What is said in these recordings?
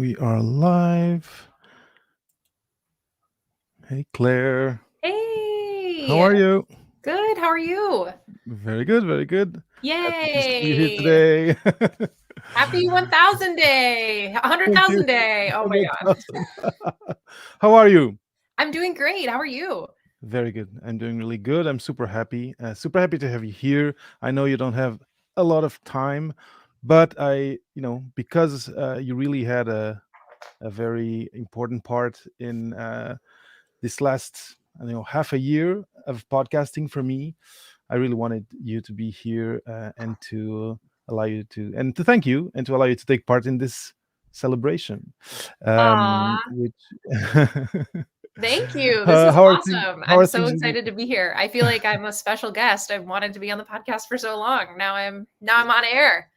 We are live. Hey, Claire. How Hey, are you? good. How are you? Very good, very good. Happy to see you here Yay. today. Happy 1000 day, Thank you. 100,000 day. Oh my God. 100,000. How are you? I'm doing great. How are you? Very good. I'm doing really good. I'm super happy. Super happy to have you here. I know you don't have a lot of time, but because you really had a very important part in this last, half a year of podcasting for me. I really wanted you to be here and to allow you to thank you and to allow you to take part in this celebration. Aw, Which thank you. This is how are things? awesome. How I'm are so things in excited to be here. I feel like I'm a special guest. I've wanted to be on the podcast for so long. Now I'm on air.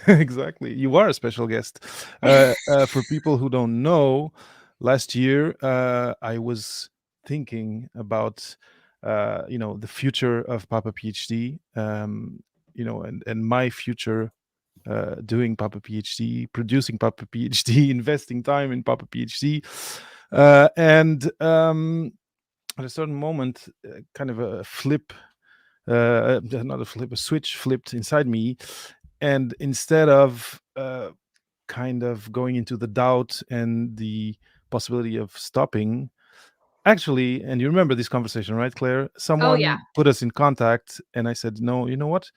exactly. You are a special guest. For people who don't know, last year I was thinking about the future of Papa PhD, and my future doing Papa PhD, producing Papa PhD, investing time in Papa PhD, and at a certain moment, kind of a flip. Not a flip, a switch flipped inside me, and instead of kind of going into the doubt and the possibility of stopping, actually, and you remember this conversation, right, Claire? Oh yeah. Someone put us in contact, and I said, no, you know what?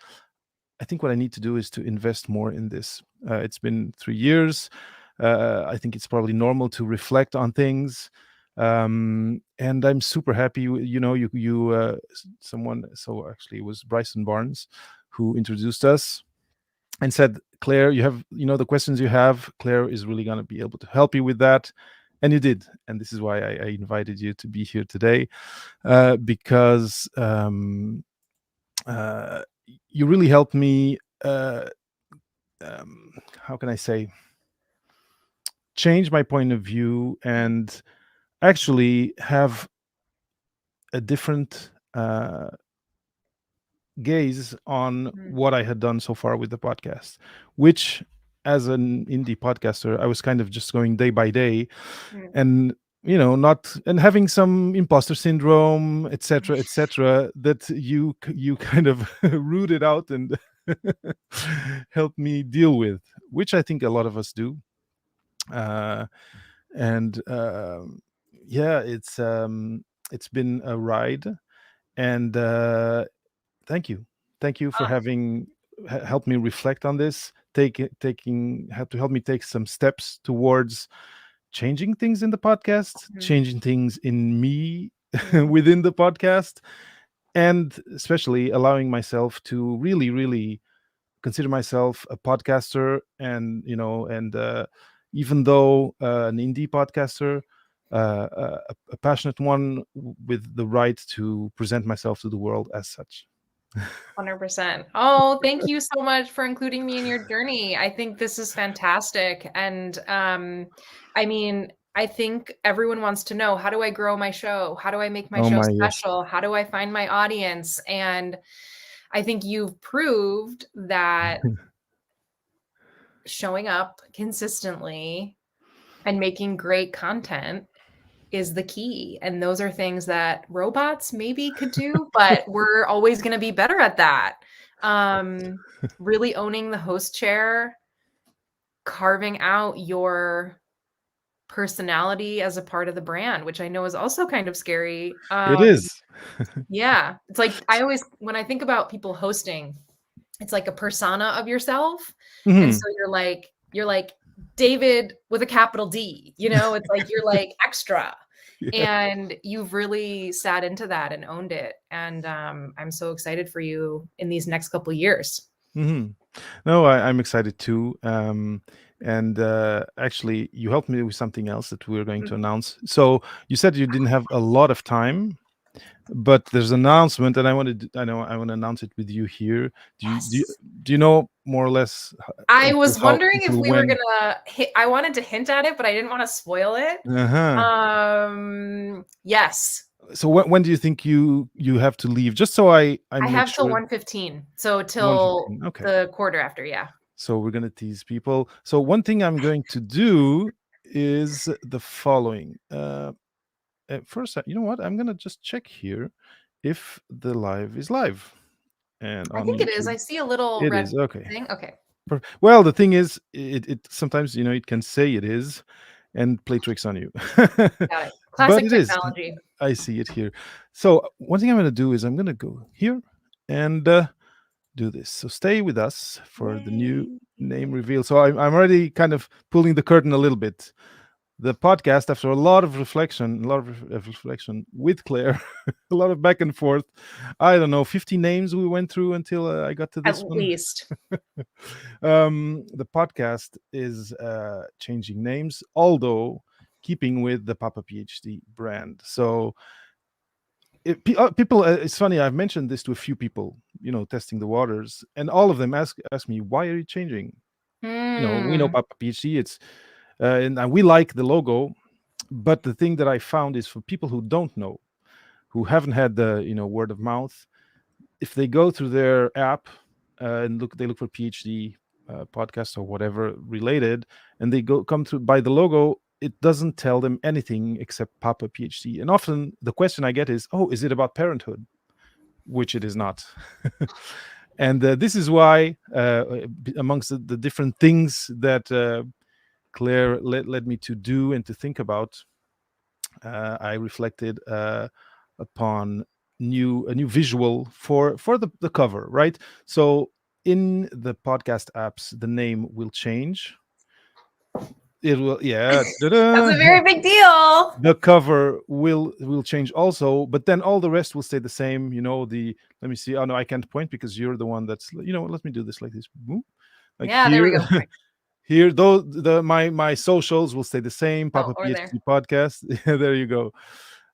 I think what I need to do is to invest more in this. It's been 3 years. I think it's probably normal to reflect on things. And I'm super happy. Someone, so actually it was Bryson Barnes who introduced us and said, Claire, you have, the questions you have, Claire is really going to be able to help you with that. And you did. And this is why I invited you to be here today, because uh, you really helped me. How can I say? Change my point of view and actually have a different gaze on Mm, what I had done so far with the podcast, which as an indie podcaster, I was kind of just going day by day mm. and not and having some imposter syndrome, etc., etc., that you kind of rooted out and helped me deal with, which I think a lot of us do. uh and yeah, it's been a ride, and thank you. Thank you for Ah, having helped me reflect on this, taking had to help me take some steps towards changing things in the podcast, mm, changing things in me mm. within the podcast, and especially allowing myself to really, really consider myself a podcaster, and even though an indie podcaster, a passionate one with the right to present myself to the world as such. 100%. Oh, thank you so much for including me in your journey. I think this is fantastic. And I mean, I think everyone wants to know, how do I grow my show? How do I make my Oh show my, yes. special? How do I find my audience? And I think you've proved that showing up consistently and making great content is the key. And those are things that robots maybe could do, but we're always going to be better at that. Um, really owning the host chair, carving out your personality as a part of the brand, which I know is also kind of scary. It is. Yeah, it's like I always, when I think about people hosting, it's like a persona of yourself. And so Mhm. you're like David with a capital D, it's like you're like extra. Yeah. And you've really sat into that and owned it. And I'm so excited for you in these next couple years. Hmm. No, I'm excited too. And actually, you helped me with something else that we're going to Mm. announce. So you said you didn't have a lot of time, but there's an announcement, and I want to announce it with you here. Do you do you, Yes. do you know more or less I was wondering if until we were when? gonna hit, I wanted to hint at it, but I didn't want to spoil it. Uh-huh. Yes. So when do you think you have to leave? Just so I I make have till sure. 1:15. So till 1:15. Okay. the quarter after, yeah. So we're gonna tease people. So one thing I'm going to do is the following. At first, you know what? I'm gonna just check here if the live is live and I on think it is. YouTube. I see a little It red is okay. thing. Okay. Well, the thing is, it sometimes it can say it is, and play tricks on you, Got it. but Classic it is. technology. I see it here. So one thing I'm gonna do is I'm gonna go here and do this. So stay with us for the new Yay. name reveal. So I'm already kind of pulling the curtain a little bit. The podcast, after a lot of reflection, with Claire, a lot of back and forth. I don't know, 50 names we went through until I got to At this one. least. The podcast is changing names, although keeping with the Papa PhD brand. So people, it's funny. I've mentioned this to a few people, testing the waters, and all of them ask me, "Why are you changing?" We know Hmm. Papa PhD. It's and we like the logo, but the thing that I found is for people who don't know, who haven't had the word of mouth, if they go through their app and they look for PhD podcast or whatever related, and they come to by the logo, it doesn't tell them anything except Papa PhD. And often the question I get is, "Oh, is it about parenthood?" Which it is not. And this is why, amongst the different things that Claire led me to do and to think about, I reflected upon a new visual for the cover, right? So in the podcast apps, the name will change. It will, yeah. That's a Ta-da! very big deal. The cover will change also, but then all the rest will stay the same. Let me see. Oh no, I can't point because you're the one that's. Let me do this like this. Boom. Like Yeah, there we here. go. Here, though, my socials will stay the same. Oh, Papa over there. PhD podcast. There you go.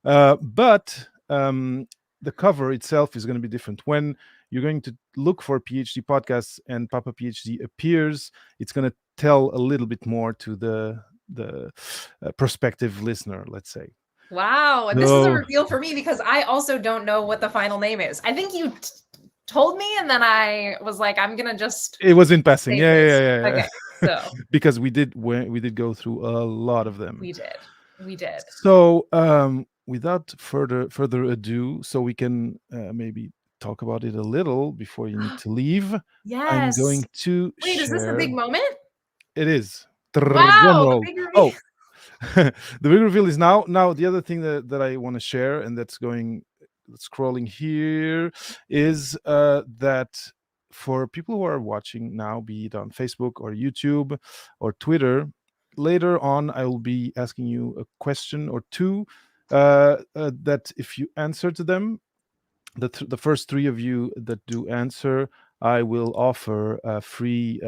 But the cover itself is going to be different. When you're going to look for PhD podcasts and Papa PhD appears, it's going to tell a little bit more to the prospective listener, let's say. Wow. And this is a So reveal for me because I also don't know what the final name is. I think you told me, and then I was like, I'm going to just it was in passing, save yeah, yeah, this. yeah, Okay. yeah. So Because we did go through a lot of them. we did. We did. So, without further ado, so we can maybe talk about it a little before you need to leave. I'm Yes. going to Wait, is this a big share. moment? It is. Drum Wow. The roll. big reveal. Oh, the big reveal is now. Now, the other thing that I want to share, and that's scrolling here, is that for people who are watching now, be it on Facebook or YouTube or Twitter, later on I will be asking you a question or two that if you answer to them, the first three of you that do answer, I will offer a free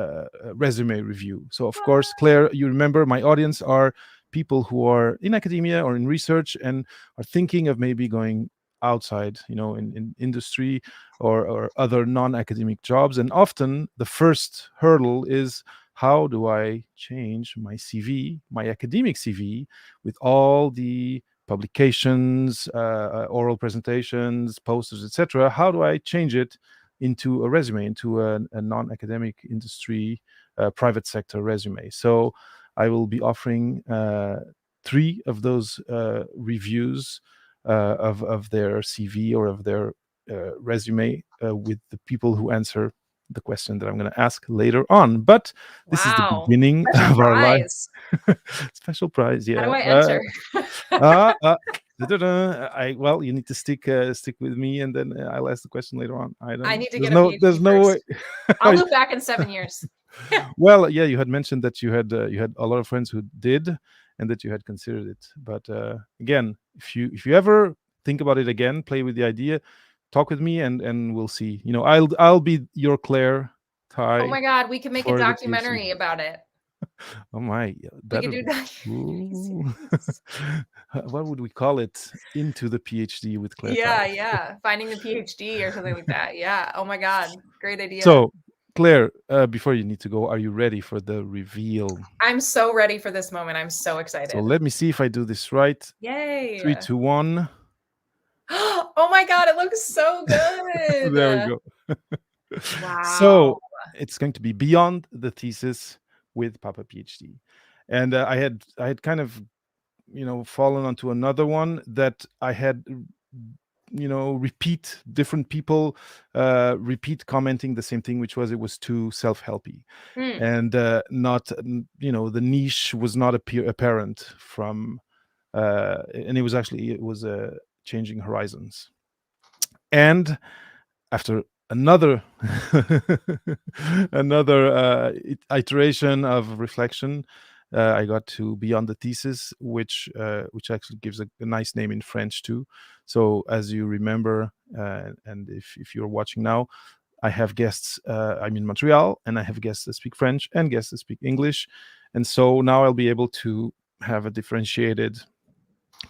resume review. So, of course, Claire, you remember my audience are people who are in academia or in research and are thinking of maybe going outside, in industry or other non-academic jobs. And often the first hurdle is, how do I change my CV, my academic CV, with all the publications, oral presentations, posters, etc. How do I change it into a resume, into a non-academic industry, private sector resume? So I will be offering three of those reviews of their CV or of their resume with the people who answer the question that I'm going to ask later on. But this is the Wow. beginning Special of our life. prize. Special prize, How do yeah. I enter? Uh, uh, well, you need to stick with me, and then I'll ask the question later on. I I don't. need to There's get a there's PhD no way. first. I'll loop back in 7 years. Well, yeah, you had mentioned that you had a lot of friends who did, and that you had considered it. But again, if you ever think about it again, play with the idea, talk with me, and we'll see. I'll be your Claire Oh Ty my God, we can make a for the PhD. documentary about it. Oh my, We that could would do be that. cool. What would we call it? Into the PhD with Claire Ty. Yeah, yeah. Finding the PhD or something like that. Yeah. Oh my God. Great idea. So, Claire, before you need to go, are you ready for the reveal? I'm so ready for this moment. I'm so So excited. let me see if I do this right. Yay. 3, 2, 1. Oh my God, it looks so There we good. go. Wow. So it's going to be beyond the thesis with Papa PhD. And I had kind of fallen onto another one that I had repeat different people repeat commenting the same thing, which was it was too self-helpy, Mm. and not the niche was not apparent from and it was changing horizons. And after another another iteration of reflection, I got to beyond the thesis, which actually gives a nice name in French too. So as you remember, and if you're watching now, I have guests. I'm in Montreal, and I have guests that speak French and guests that speak English, and so now I'll be able to have a differentiated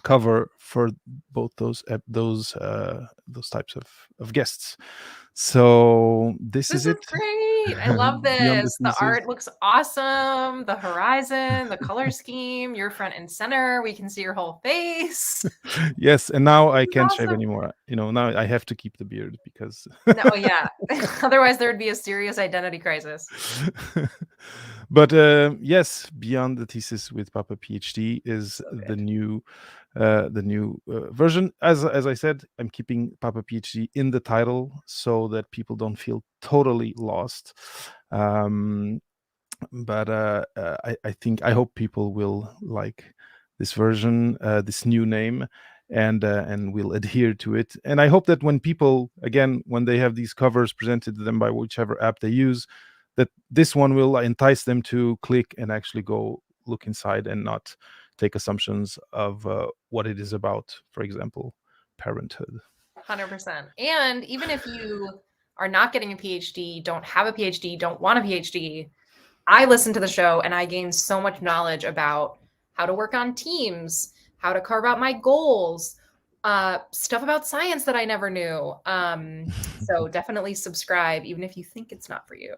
cover for both those types of guests. So this is This is it. great. I love Beyond the this. The thesis. art looks awesome. The horizon, the color scheme, you're front and center. We can see your whole face. Yes, and now This I is can't shave awesome. anymore. Now I have to keep the beard because No, yeah. Otherwise, there would be a serious identity crisis. but yes, beyond the thesis with Papa PhD is So the good. new version. As I said, I'm keeping Papa PhD in the title so that people don't feel totally lost. Um, but I hope people will like this version, this new name, and will adhere to it. And I hope that when people, again, when they have these covers presented to them by whichever app they use, that this one will entice them to click and actually go look inside and not take assumptions of what it is about. For example, parenthood. 100%. And even if you are not getting a PhD, don't have a PhD, don't want a PhD, I listen to the show and I gain so much knowledge about how to work on teams, how to carve out my goals, stuff about science that I never knew. So definitely subscribe, even if you think it's not for you.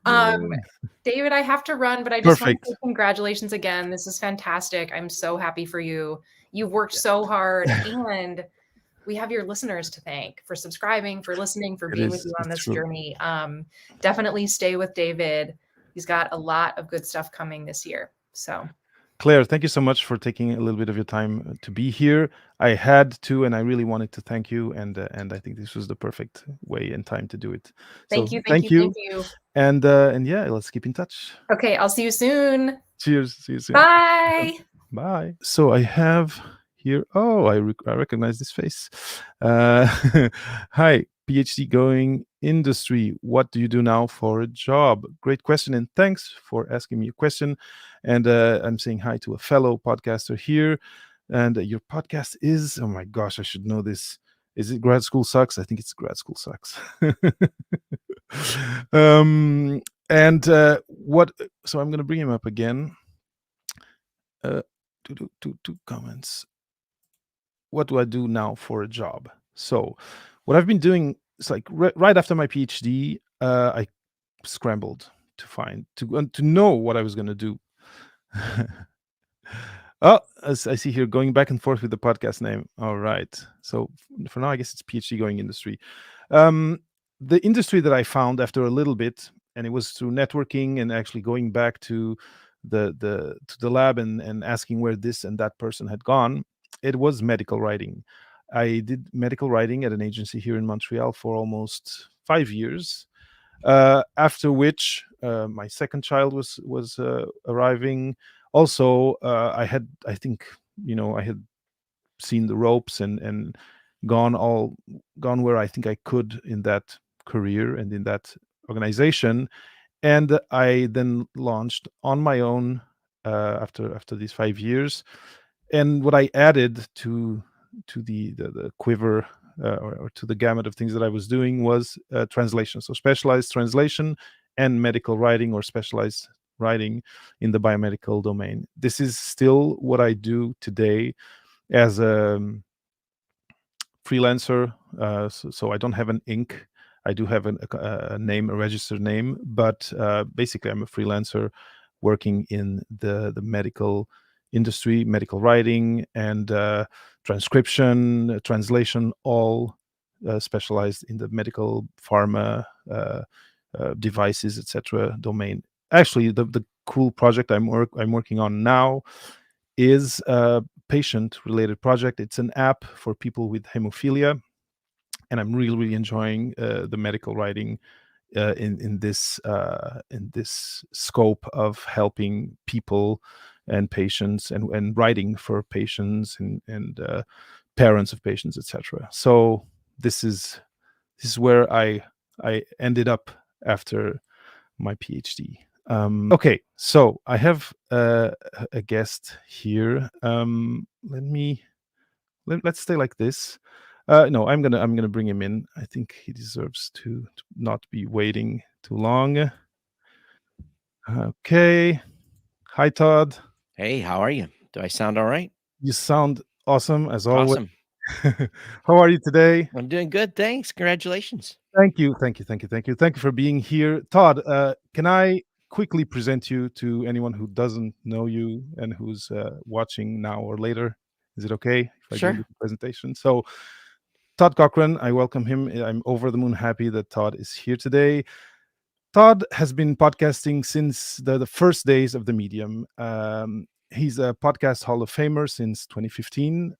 Um, Yeah. David, I have to run, but I just want to say Perfect. congratulations again. This is fantastic. I'm so happy for you. You've worked Yeah. so hard, and we have your listeners to thank for subscribing, for listening, for It being with is. you on It's this true. journey. Definitely stay with David. He's got a lot of good stuff coming this year. So Claire, thank you so much for taking a little bit of your time to be here. I had to, and I really wanted to thank you, and I think this was the perfect way and time to do it. thank So you, thank thank you, thank you, you. and yeah, let's keep in touch. Okay, I'll see you soon. Cheers. See you soon. Bye. Bye. So I have here. Oh, I recognize this face. Hi, PhD going industry. What do you do now for a job? Great question, and thanks for asking me a question. And I'm saying hi to a fellow podcaster here. And your podcast is, oh my gosh, I should know this. Is it Grad School Sucks? I think it's Grad School Sucks. um, and what? So I'm going to bring him up again. Uh, two comments. What do I do now for a job? So, what I've been doing is like right after my PhD, I scrambled to find to know what I was going to do. Oh, as I see here, going back and forth with the podcast name. All right. So for now, I guess it's PhD going industry. Um, the industry that I found after a little bit, and it was through networking and actually going back to the lab and asking where this and that person had gone. It was medical writing. I did medical writing at an agency here in Montreal for almost 5 years. After which, my second child was arriving. Also, I think I had seen the ropes and gone all gone where I think I could in that career and in that organization, and I then launched on my own after these 5 years. And what I added to the quiver, or to the gamut of things that I was doing, was translation. So specialized translation and medical writing, or specialized writing in the biomedical domain. This is still what I do today as a freelancer. So I don't have an Inc. I do have a name, a registered name, but basically I'm a freelancer working in the medical industry, medical writing and transcription, translation, all specialized in the medical pharma devices, etc. domain. Actually, the cool project I'm working on now is a patient-related project. It's an app for people with hemophilia, and I'm really enjoying the medical writing in this scope of helping people and patients and writing for patients and parents of patients, etc. So this is where I ended up after my PhD. Okay, so I have a guest here. Let's stay like this. No, I'm gonna bring him in. I think he deserves to not be waiting too long. Okay. Hi, Todd. Hey, how are you? Do I sound all right? You sound awesome as always. Awesome. How are you today? I'm doing good. Thanks. Congratulations. Thank you, thank you, thank you, thank you, thank you for being here, Todd. Can I quickly present you to anyone who doesn't know you and who's watching now or later? Is it okay if I do a Sure. little presentation? So, Todd Cochran, I welcome him. I'm over the moon happy that Todd is here today. Todd has been podcasting since the first days of the medium. He's a podcast Hall of Famer since 2015,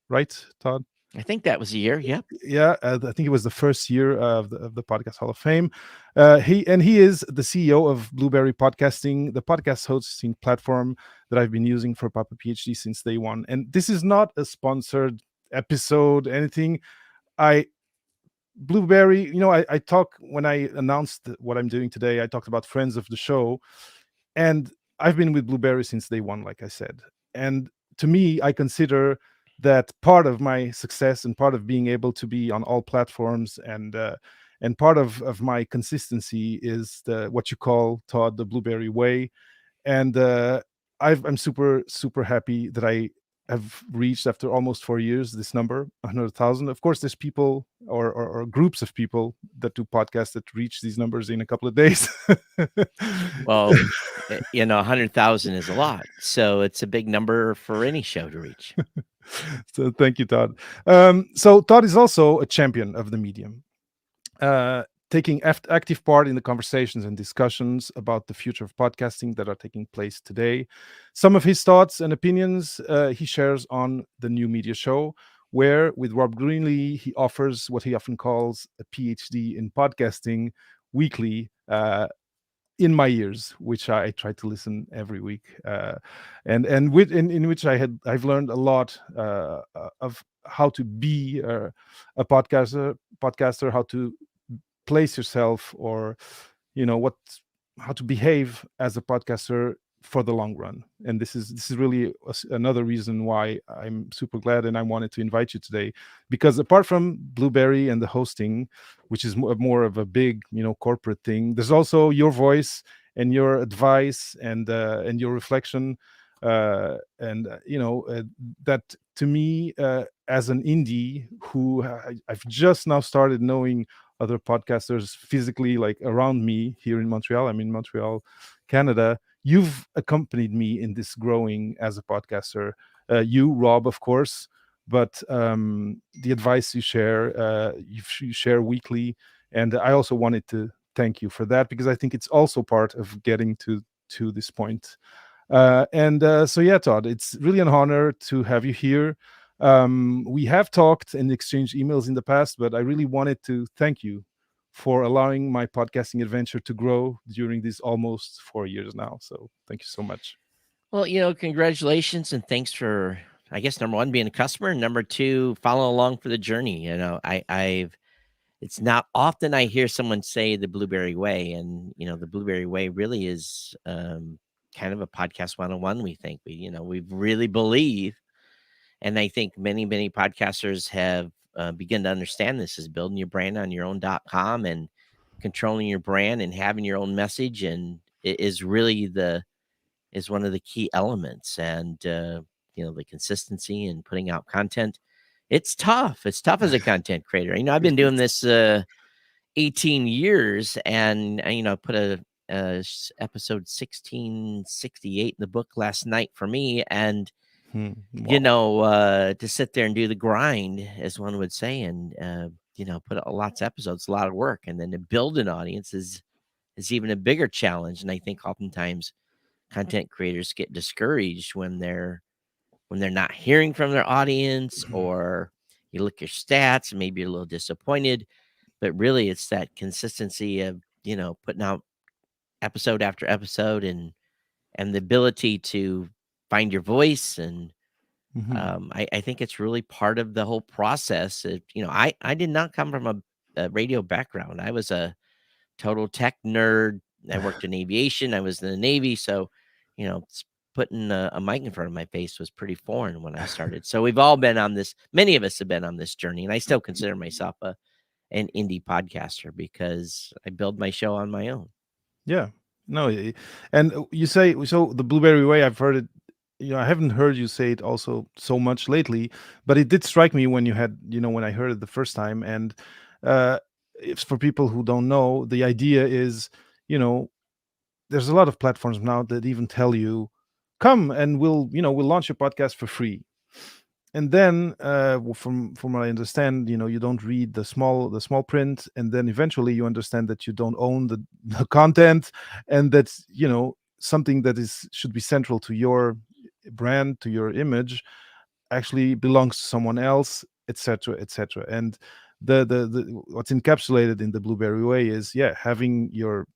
right, Todd? I think that was a year. Yep. Yeah, I think it was the first year of the Podcast Hall of Fame. He is the CEO of Blueberry Podcasting, the podcast hosting platform that I've been using for Papa PhD since day one. And this is not a sponsored episode, anything. I Blueberry, I talk when I announced what I'm doing today. I talked about friends of the show, and I've been with Blueberry since day one, like I said. And to me, I consider that part of my success and part of being able to be on all platforms and part of my consistency is what you call, Todd, the Blueberry way. And I'm super happy that I have reached, after almost 4 years, this number 100,000. Of course, there's people or groups of people that do podcasts that reach these numbers in a couple of days. Well, 100,000 is a lot. So it's a big number for any show to reach. So thank you, Todd. So Todd is also a champion of the medium, taking active part in the conversations and discussions about the future of podcasting that are taking place today. Some of his thoughts and opinions he shares on the New Media Show, where with Rob Greenlee, he offers what he often calls a PhD in podcasting weekly. In my ears, which I try to listen every week, and in which I've learned a lot of how to be a podcaster, how to place yourself, or what how to behave as a podcaster for the long run. And this is really another reason why I'm super glad and I wanted to invite you today, because apart from Blueberry and the hosting, which is more of a big corporate thing, there's also your voice and your advice and your reflection, that to me, as an indie who I've just now started knowing other podcasters physically, like around me here in Montreal. I'm in Montreal, Canada. You've accompanied me in this growing as a podcaster. You, Rob, of course, but the advice you share, you share weekly, and I also wanted to thank you for that, because I think it's also part of getting to this point. So yeah, Todd, it's really an honor to have you here. We have talked and exchanged emails in the past, but I really wanted to thank you for allowing my podcasting adventure to grow during these almost 4 years now. So thank you so much. Well, congratulations and thanks for, I guess, number one, being a customer, and number two, following along for the journey. It's not often I hear someone say the Blueberry way, and the Blueberry way really is kind of a podcast 101. We think we really believe, and I think many podcasters have begun to understand this, is building your brand on your own.com and controlling your brand and having your own message, and it is really is one of the key elements. And the consistency and putting out content. It's tough. It's tough as a content creator. I've been doing this 18 years, and I put episode 1668 in the book last night for me, and Wow. to sit there and do the grind, as one would say, and put out lots of episodes, a lot of work, and then to build an audience is even a bigger challenge. And I think oftentimes content creators get discouraged when they're not hearing from their audience, or you look at your stats and maybe you're a little disappointed. But really, it's that consistency of putting out episode after episode, and the ability to find your voice. And Mhm. I think it's really part of the whole process. I did not come from a radio background. I was a total tech nerd. I worked in aviation. I was in the Navy. So, putting a mic in front of my face was pretty foreign when I started. So we've all been on this. Many of us have been on this journey, and I still consider myself an indie podcaster because I build my show on my own. Yeah. No, and you say so the Blueberry Way. I've heard it. I haven't heard you say it also so much lately, but it did strike me when when I heard it the first time. And uh, it's for people who don't know, the idea is, you know, there's a lot of platforms now that even tell you, come and we'll launch your podcast for free. And then from what I understand, you don't read the small print, and then eventually you understand that you don't own the content, and that's something that is should be central to your brand, to your image, actually belongs to someone else, etc., etc. And the what's encapsulated in the Blueberry Way is, yeah, having your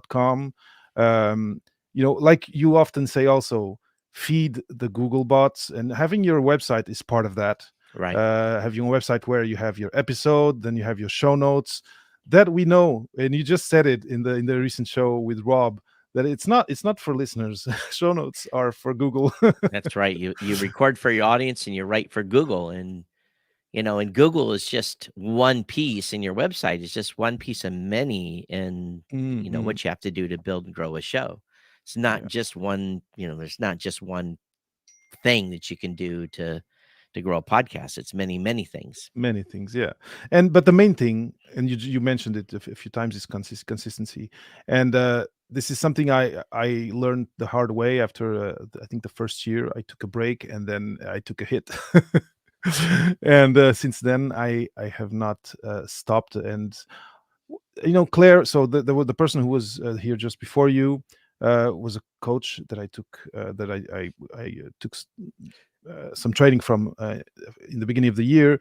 .com. Like you often say, also feed the Google bots, and having your website is part of that. Right. Having a website where you have your episode, then you have your show notes, that we know, and you just said it in the recent show with Rob, that it's not for listeners. Show notes are for Google. That's right. You record for your audience and you write for Google, and Google is just one piece, and your website is just one piece of many. And Mm-hmm. what you have to do to build and grow a show. It's not Yeah, just one. There's not just one thing that you can do to grow a podcast. It's many, many things. many things. Yeah, but the main thing, and you mentioned it a few times, is consistency. And this is something I learned the hard way after I think the first year I took a break, and then I took a hit. And since then I have not stopped. And Claire, so the person who was here just before you was a coach that I took that I took some training from in the beginning of the year,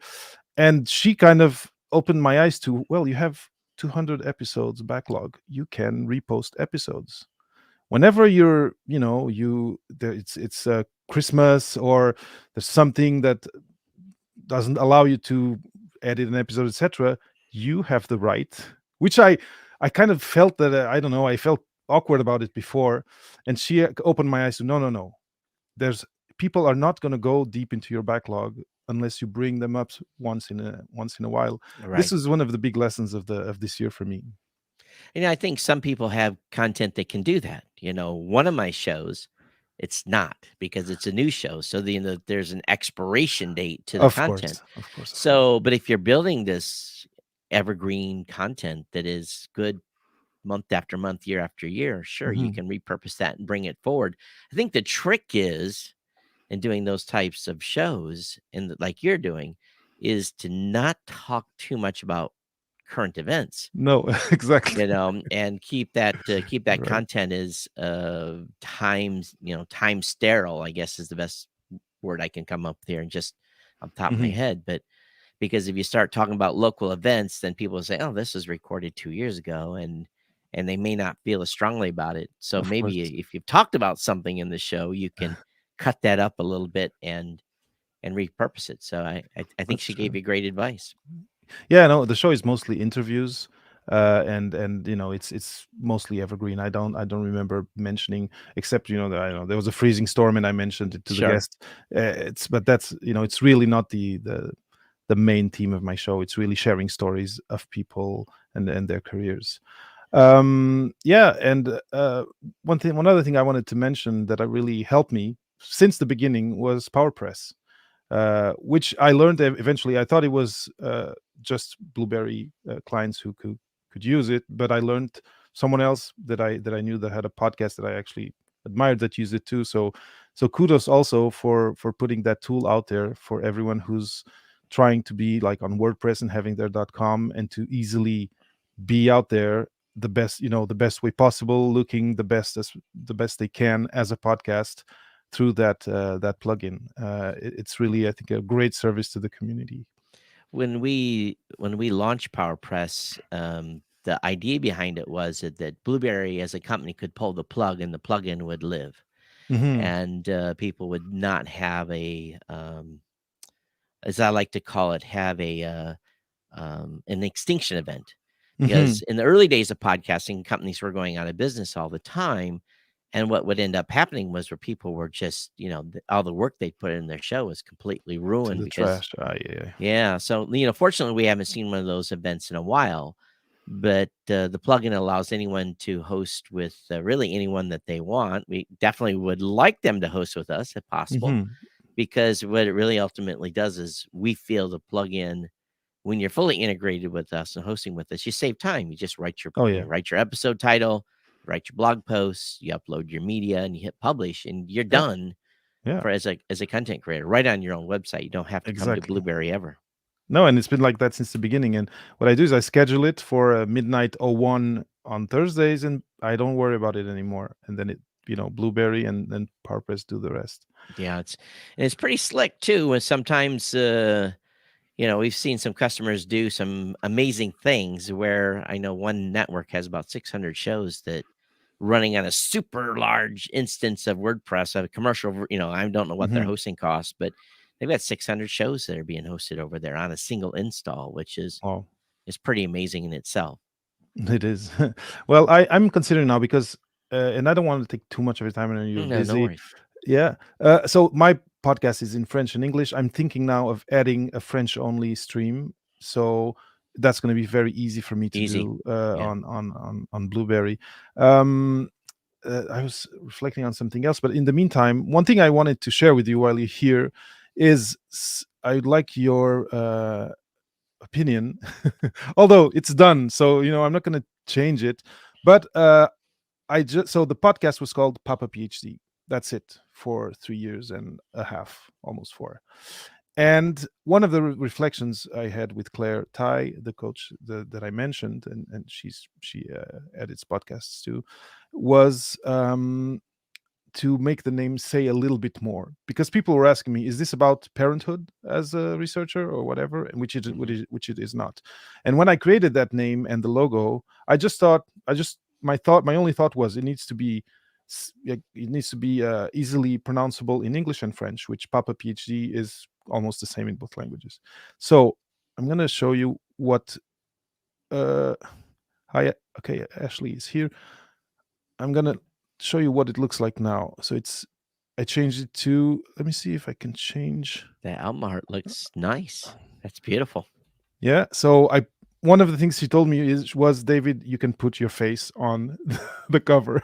and she kind of opened my eyes to, well, you have 200 episodes backlog, you can repost episodes whenever it's Christmas, or there's something that doesn't allow you to edit an episode, etc. You have the right, which I kind of felt that I don't know, I felt awkward about it before, and she opened my eyes to, no, no, no, there's people are not going to go deep into your backlog unless you bring them up once in a while. This Right. is one of the big lessons of this year for me. I think some people have content that can do that. One of my shows, it's not, because it's a new show. So there's an expiration date to the Of content. course, of course, of course. So, but if you're building this evergreen content that is good month after month, year after year, sure, you Mhm. can repurpose that and bring it forward. I think the trick is in doing those types of shows, and like you're doing, is to not talk too much about current events, No, exactly. and keep that Right. content as time sterile, I guess is the best word I can come up with here, and just off the top of my Mhm. head. But because if you start talking about local events, then people will say, oh, this was recorded 2 years ago, and they may not feel as strongly about it. So Of maybe course, if you've talked about something in the show, you can cut that up a little bit and repurpose it. So I think that's she gave true. you great advice. Yeah, no, the show is mostly interviews, and it's mostly evergreen. I don't remember mentioning, except that I know there was a freezing storm and I mentioned it to the Sure. guest. But that's it's really not the main theme of my show. It's really sharing stories of people and their careers. Yeah, and one other thing I wanted to mention that really helped me since the beginning was PowerPress, which I learned eventually. I thought it was just Blueberry clients who could use it, but I learned someone else that I knew that had a podcast that I actually admired that used it too. So kudos also for putting that tool out there for everyone who's trying to be like on WordPress and having their .com, and to easily be out there the best, the best way possible, looking the best they can as a podcast through that plugin. It's really, I think, a great service to the community. When we launched PowerPress, the idea behind it was that Blueberry as a company could pull the plug and the plugin would live, Hmm. and people would not have as I like to call it, have an extinction event. Hmm. Because in the early days of podcasting, companies were going out of business all the time. And what would end up happening was where people were just, all the work they put in their show was completely To ruined the because, trash. Ah, yeah. yeah. So, fortunately, we haven't seen one of those events in a while. But the plugin allows anyone to host with really anyone that they want. We definitely would like them to host with us if possible, Hmm. because what it really ultimately does is we feel the plugin when you're fully integrated with us and hosting with us, you save time. You just Oh you yeah. write your episode title, write your blog posts, you upload your media, and you hit publish, and you're Yeah. done Yeah. for as a content creator right on your own website. You don't have to come to Exactly. Blueberry ever. No, and it's been like that since the beginning. And what I do is I schedule it for midnight 01 on Thursdays, and I don't worry about it anymore. And then Blueberry and then PowerPress do the rest. Yeah, it's pretty slick too. And sometimes we've seen some customers do some amazing things where I know one network has about 600 shows that running on a super large instance of WordPress, a commercial, I don't know what their Hmm. hosting costs, but they've got 600 shows that are being hosted over there on a single install, which Oh, is pretty amazing in itself. it is. Well, I'm considering now because, and I don't want to take too much of your time. I know you're No busy. worries. Yeah. So my podcast is in French and English. I'm thinking now of adding a French only stream. So that's going to be very easy for me to Easy. do Yeah. on Blueberry. Um, I was reflecting on something else, but in the meantime, one thing I wanted to share with you while you're here is I'd like your opinion, although it's done. So I'm not going to change it. But so the podcast was called Papa PhD. That's it for 3 years and a half, almost four. And one of the reflections I had with Claire Tai, the coach that I mentioned, and she edits podcasts too, was to make the name say a little bit more, because people were asking me, is this about parenthood as a researcher or whatever, and Mhm. which it is not. And when I created that name and the logo, my only thought was, it needs to be easily pronounceable in English and French, which Papa PhD is almost the same in both languages. So I'm going to show you what hi, okay, Ashley is here. I'm going to show you what it looks like now. So I changed it to, let me see if I can change. That album art looks nice. That's beautiful. Yeah. So one of the things she told me was, David, you can put your face on the cover.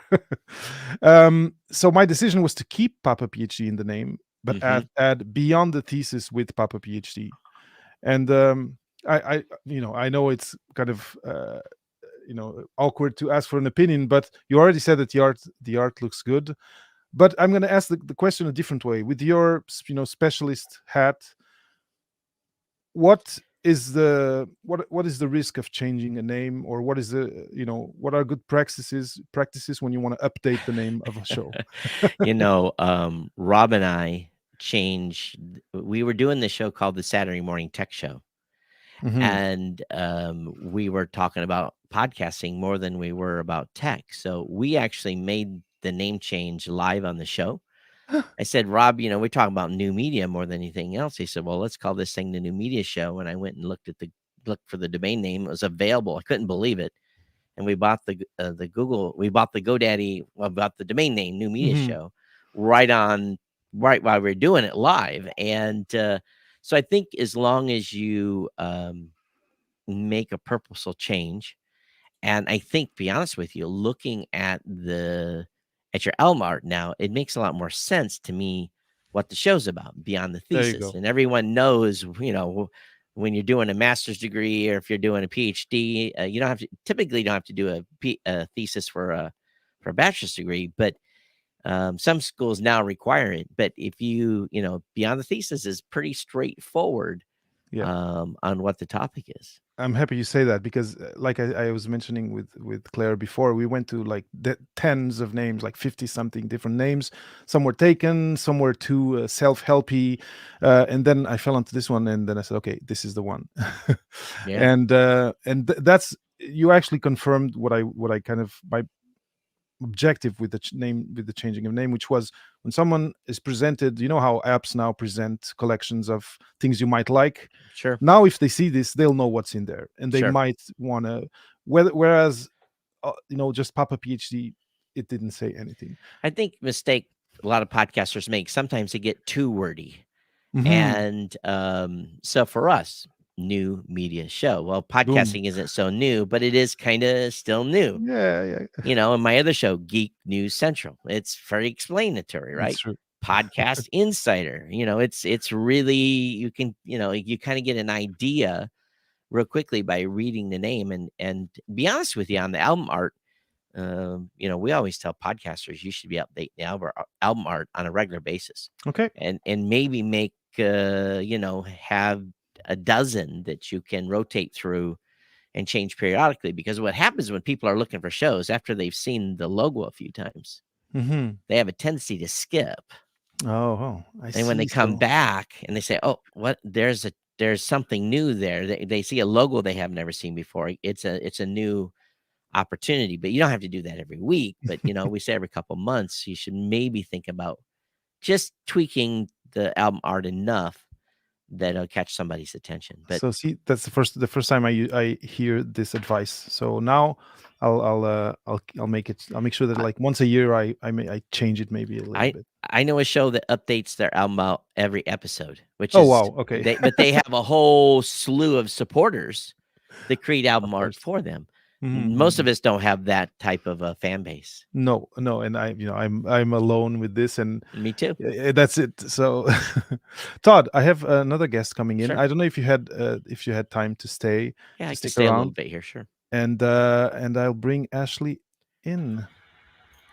So my decision was to keep Papa PhD in the name, but Hmm. add beyond the thesis with Papa PhD. And I know it's kind of awkward to ask for an opinion, but you already said that the art looks good. But I'm going to ask the question a different way. With your specialist hat, what is the risk of changing a name, or what is what are good practices when you want to update the name of a show? Rob and I we were doing this show called the Saturday Morning Tech Show. Hmm. And we were talking about podcasting more than we were about tech. So we actually made the name change live on the show. I said, Rob, we're talking about new media more than anything else. He said, well, let's call this thing the New Media Show. And I went and looked for the domain name. It was available. I couldn't believe it. And we bought we bought the GoDaddy, well, bought the domain name New Media Hmm. Show right while we are doing it live. And so I think as long as you make a purposeful change, and I think, to be honest with you, looking at your Elm art now, it makes a lot more sense to me what the show's about beyond the There you thesis. go. And everyone knows, when you're doing a master's degree or if you're doing a PhD, you typically don't have to do a thesis for a bachelor's degree, but some schools now require it. But if beyond the thesis is pretty straightforward. Yeah. on what the topic is. I'm happy you say that because, like I was mentioning with Claire before, we went to like tens of names, like 50 something different names. Some were taken, some were too self-helpy, and then I fell onto this one, and then I said, okay, this is the one. Yeah, And that's, you actually confirmed what I kind of, my objective with the name, with the changing of name, which was when someone is presented, you know how apps now present collections of things you might like. sure, Now if they see this, they'll know what's in there, and they sure. might want to, whereas just Papa PhD, it didn't say anything. I think mistake a lot of podcasters make, sometimes they get too wordy. Hmm. And so for us, new media show. Well, Boom. podcasting isn't so new, but it is kind of still new. Yeah, yeah. And my other show, Geek News Central, it's very explanatory, That's right? true. Podcast Insider, it's really, you can, you kind of get an idea real quickly by reading the name. And be honest with you, on the album art, we always tell podcasters you should be updating the album art on a regular basis, Okay. and maybe make have a dozen that you can rotate through and change periodically. Because what happens when people are looking for shows after they've seen the logo a few times, Hmm. they have a tendency to skip. Oh, I And when they see. come So, back and they say, "Oh, what? There's something new there." They see a logo they have never seen before. It's a new opportunity, but you don't have to do that every week. But we say every couple months, you should maybe think about just tweaking the album art enough that it'll catch somebody's attention. But see, that's the first time I hear this advice. So now I'll make it. I'll make sure that I like once a year I change it maybe a little I, bit. I know a show that updates their album out every episode, which Oh is wow. Okay. they have a whole slew of supporters that create Of album art course. for them. Most Mhm. of us don't have that type of a fan base. No, no, and I'm alone with this, and Me too. that's it. So, Todd, I have another guest coming in. Sure. I don't know if you had time to Yeah, I can stick stay a little around, bit here. Sure. and I'll bring Ashley in.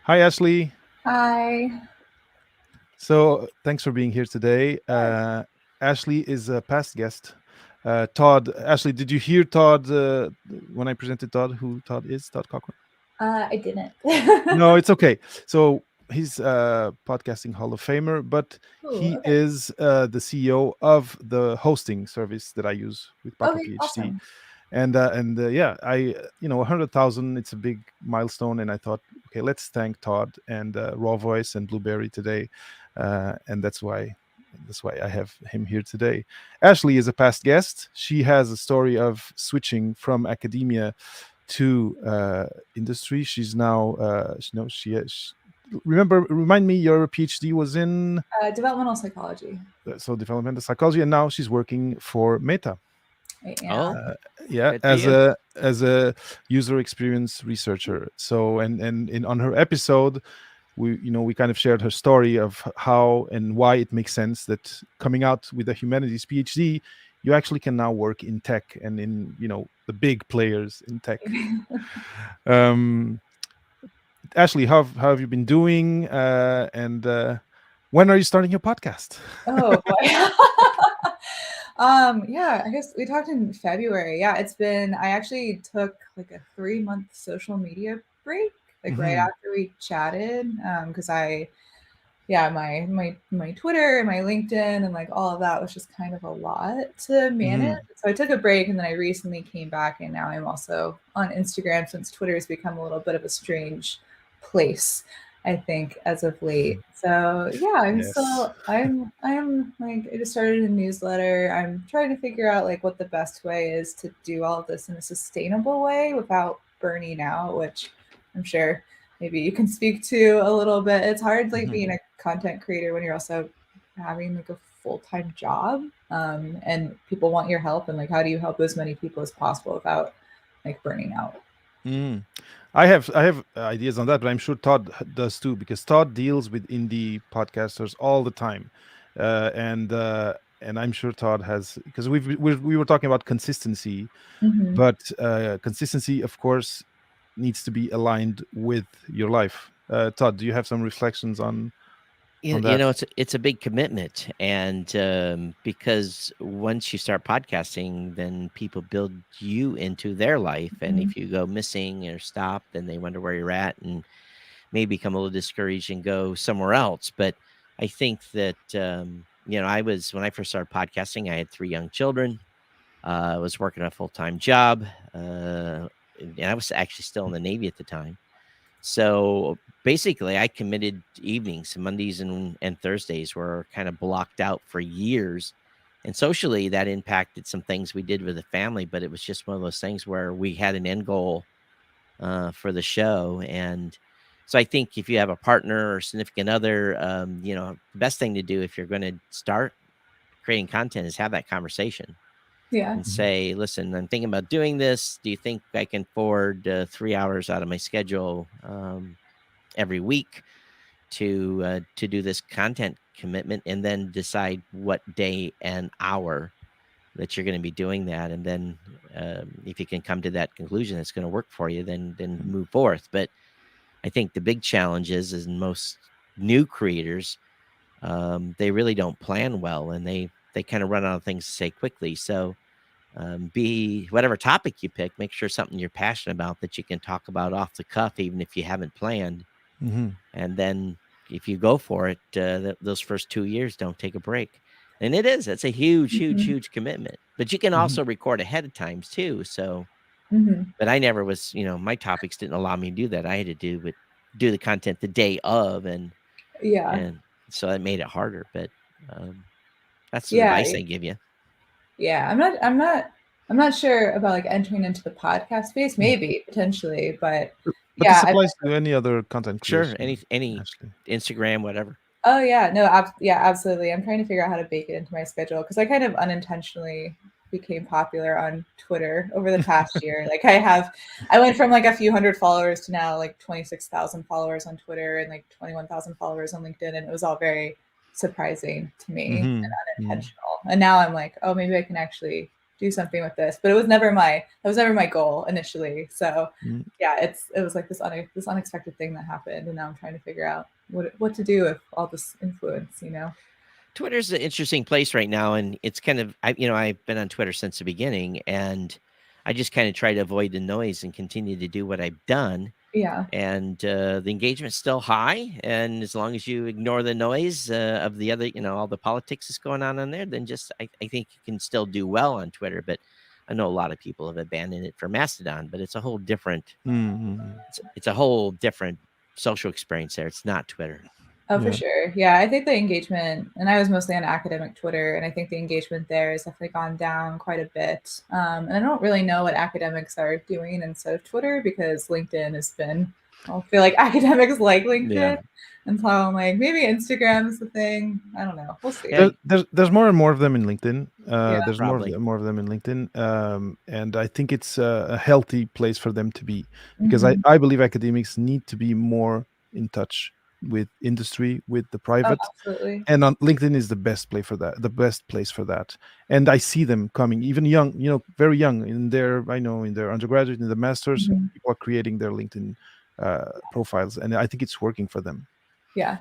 Hi, Ashley. Hi. So thanks for being here today. Ashley is a past guest. Todd, Ashley, did you hear Todd when I presented Todd? Who Todd is? Todd Cochran. I didn't. No, it's okay. So he's a podcasting Hall of Famer, but Ooh, he okay. is the CEO of the hosting service that I use with Papa Okay, PhD. awesome. And yeah, I 100,000. It's a big milestone, and I thought, okay, let's thank Todd and Raw Voice and Blueberry today, and that's why I have him here today. Ashley is a past guest. She has a story of switching from academia to industry. She's now remind me, your PhD was in Developmental psychology. so developmental psychology, and now she's working for Meta. I Oh, am. Yeah, good for you. as a user experience researcher. So and on her episode, we kind of shared her story of how and why it makes sense that coming out with a humanities PhD, you actually can now work in tech and in the big players in tech. Ashley, how have you been doing? And when are you starting your podcast? Oh boy. Yeah, I guess we talked in February. Yeah, I actually took like a 3-month social media break, like right Mhm. after we chatted. Because my Twitter and my LinkedIn and like all of that was just kind of a lot to manage. Mhm. So I took a break, and then I recently came back, and now I'm also on Instagram, since Twitter has become a little bit of a strange place, I think, as of late. So yeah, Yes. I'm like, I just started a newsletter. I'm trying to figure out like what the best way is to do all of this in a sustainable way without burning out, which I'm sure maybe you can speak to a little bit. It's hard like Mhm. being a content creator when you're also having like a full-time job, and people want your help, and like how do you help as many people as possible without like burning out? Mm. I have ideas on that, but I'm sure Todd does too, because Todd deals with indie podcasters all the time, and I'm sure Todd has, because we were talking about consistency, Mhm. but consistency, of course, needs to be aligned with your life. Todd, do you have some reflections on on You that? know, it's a big commitment, and because once you start podcasting, then people build you into their life, and Mhm. if you go missing or stop, then they wonder where you're at, and may become a little discouraged and go somewhere else. But I think that I was when I first started podcasting, I had 3 young children. I was working a full-time job, and I was actually still in the Navy at the time. So basically, I committed evenings, Mondays and Thursdays were kind of blocked out for years. And socially, that impacted some things we did with the family, but it was just one of those things where we had an end goal for the show. And so I think if you have a partner or significant other, the best thing to do if you're going to start creating content is have that conversation Yeah. and say, listen, I'm thinking about doing this. Do you think I can forward 3 hours out of my schedule every week to do this content commitment, and then decide what day and hour that you're going to be doing that, and then if you can come to that conclusion that's going to work for you, then move forth. But I think the big challenge is in most new creators, they really don't plan well, and they kind of run out of things to say quickly. So be whatever topic you pick, make sure something you're passionate about that you can talk about off the cuff, even if you haven't planned. Hmm. And then if you go for it, those first 2 years, don't take a break. And it's a huge, huge, Mhm. huge commitment. But you can Hmm. also record ahead of times too. So, Mhm. but I never was, my topics didn't allow me to do that. I had to do the content the day of, Yeah. and so that made it harder. But um, that's the Yeah. advice I give you. Yeah. I'm not sure about like entering into the podcast space, maybe potentially, but But this yeah, applies to any other content Sure, creation, any actually. Instagram, whatever. oh yeah, no, yeah, absolutely. I'm trying to figure out how to bake it into my schedule because I kind of unintentionally became popular on Twitter over the past year. Like I went from like a few hundred followers to now like 26,000 followers on Twitter and like 21,000 followers on LinkedIn, and it was all very surprising to me and Hmm. Hmm. unintentional. And now I'm like, oh, maybe I can actually do something with this. But that was never my goal initially. So Hmm. yeah, it was like this unexpected thing that happened, and now I'm trying to figure out what to do with all this influence, you know? Twitter's an interesting place right now, and it's kind of I've been on Twitter since the beginning, and I just kind of try to avoid the noise and continue to do what I've done. Yeah. And the engagement's still high, and as long as you ignore the noise of the other, all the politics that's going on there, then just I think you can still do well on Twitter. But I know a lot of people have abandoned it for Mastodon, but it's a whole different Hmm. it's a whole different social experience there. It's not Twitter. Oh, for Yeah. sure. Yeah, I think the engagement, and I was mostly on academic Twitter, and I think the engagement there has definitely gone down quite a bit. And I don't really know what academics are doing instead of Twitter because LinkedIn has been, I feel like academics like Yeah. LinkedIn. And so I'm like, maybe Instagram is the thing. I don't know. We'll see. Yeah, There's more and more of them in LinkedIn. Yeah. There's probably. more of them in LinkedIn, and I think it's a healthy place for them to be, because Mhm. I believe academics need to be more in touch with industry, with the Oh, private, absolutely. and on LinkedIn is the best place for that. The best place for that, and I see them coming, even young, very young in their undergraduate, in the masters. Mhm. People are creating their LinkedIn profiles, and I think it's working for them. Yeah.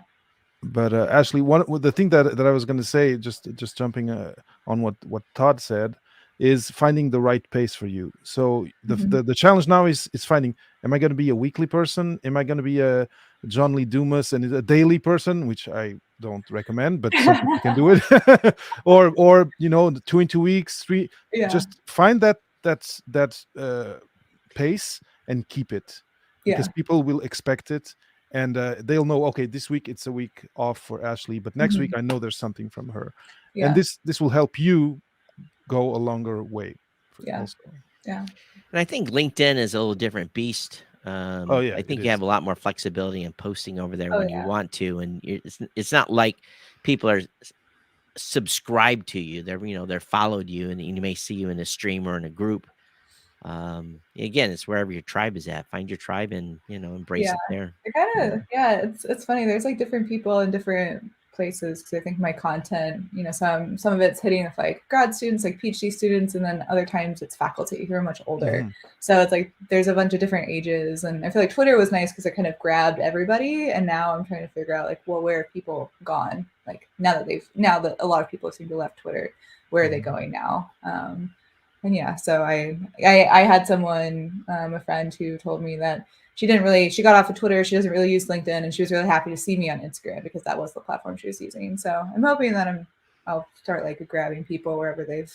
But Ashley, the thing that I was going to say, just jumping on what Todd said, is finding the right pace for you. So Mhm. the challenge now is finding: am I going to be a weekly person? Am I going to be a John Lee Dumas and a daily person, which I don't recommend, but some people can do it, or 2 in 2 weeks, three. Yeah. Just find that pace and keep it, because Yeah. people will expect it, and they'll know, okay, this week it's a week off for Ashley, but next week Mhm. I know there's something from her, and Yeah. this will help you go a longer way Yeah. also. Yeah. And I think LinkedIn is a little different beast. Oh yeah, I it think you is. have a lot more flexibility in posting over there Oh when you yeah. want to, and it's not like people are subscribed to you. They're followed you, and you may see you in a stream or in a group. Again, it's wherever your tribe is at. Find your tribe and embrace Yeah. it there. It kind Yeah. of, yeah, it's funny. There's like different people in different places because I think my content, some of it's hitting with like grad students, like PhD students, and then other times it's faculty who are much older. Mhm. So it's like there's a bunch of different ages, and I feel like Twitter was nice because it kind of grabbed everybody. And now I'm trying to figure out like, well, where have people gone? Like now that a lot of people seem to have left Twitter, where are they going now? And yeah, so I had someone, a friend who told me that she got off of Twitter. She doesn't really use LinkedIn, and she was really happy to see me on Instagram because that was the platform she was using. So I'm hoping that I'll start like grabbing people wherever they've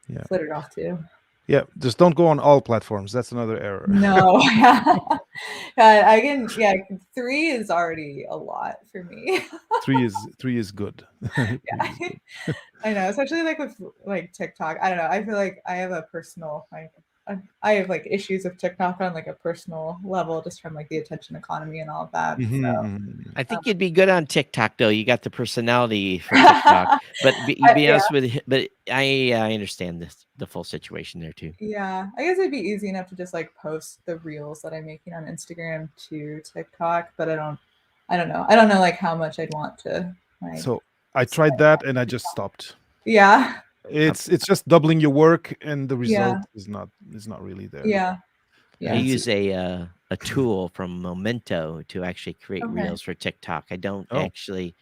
Yeah. flittered off to. Yeah, just don't go on all platforms. That's another error. No, I can. Yeah, 3 is already a lot for me. three is good. Three Yeah, is good. I know, especially like with like TikTok. I don't know. I feel like I have a personal like I have like issues with TikTok on like a personal level, just from like the attention economy and all of that. Mhm, So mhm. I think you'd be good on TikTok, though. You got the personality for TikTok. But be yeah, honest with you, but I understand the full situation there too. yeah. I guess it'd be easy enough to just like post the reels that I'm making on Instagram to TikTok, but I don't know. I don't know like how much I'd want to like. So I tried that and I just stopped. Yeah, It's just doubling your work, and the yeah, result is not really there. yeah, I yeah. use a tool from Memento to actually create Okay. reels for TikTok. I don't Oh. actually.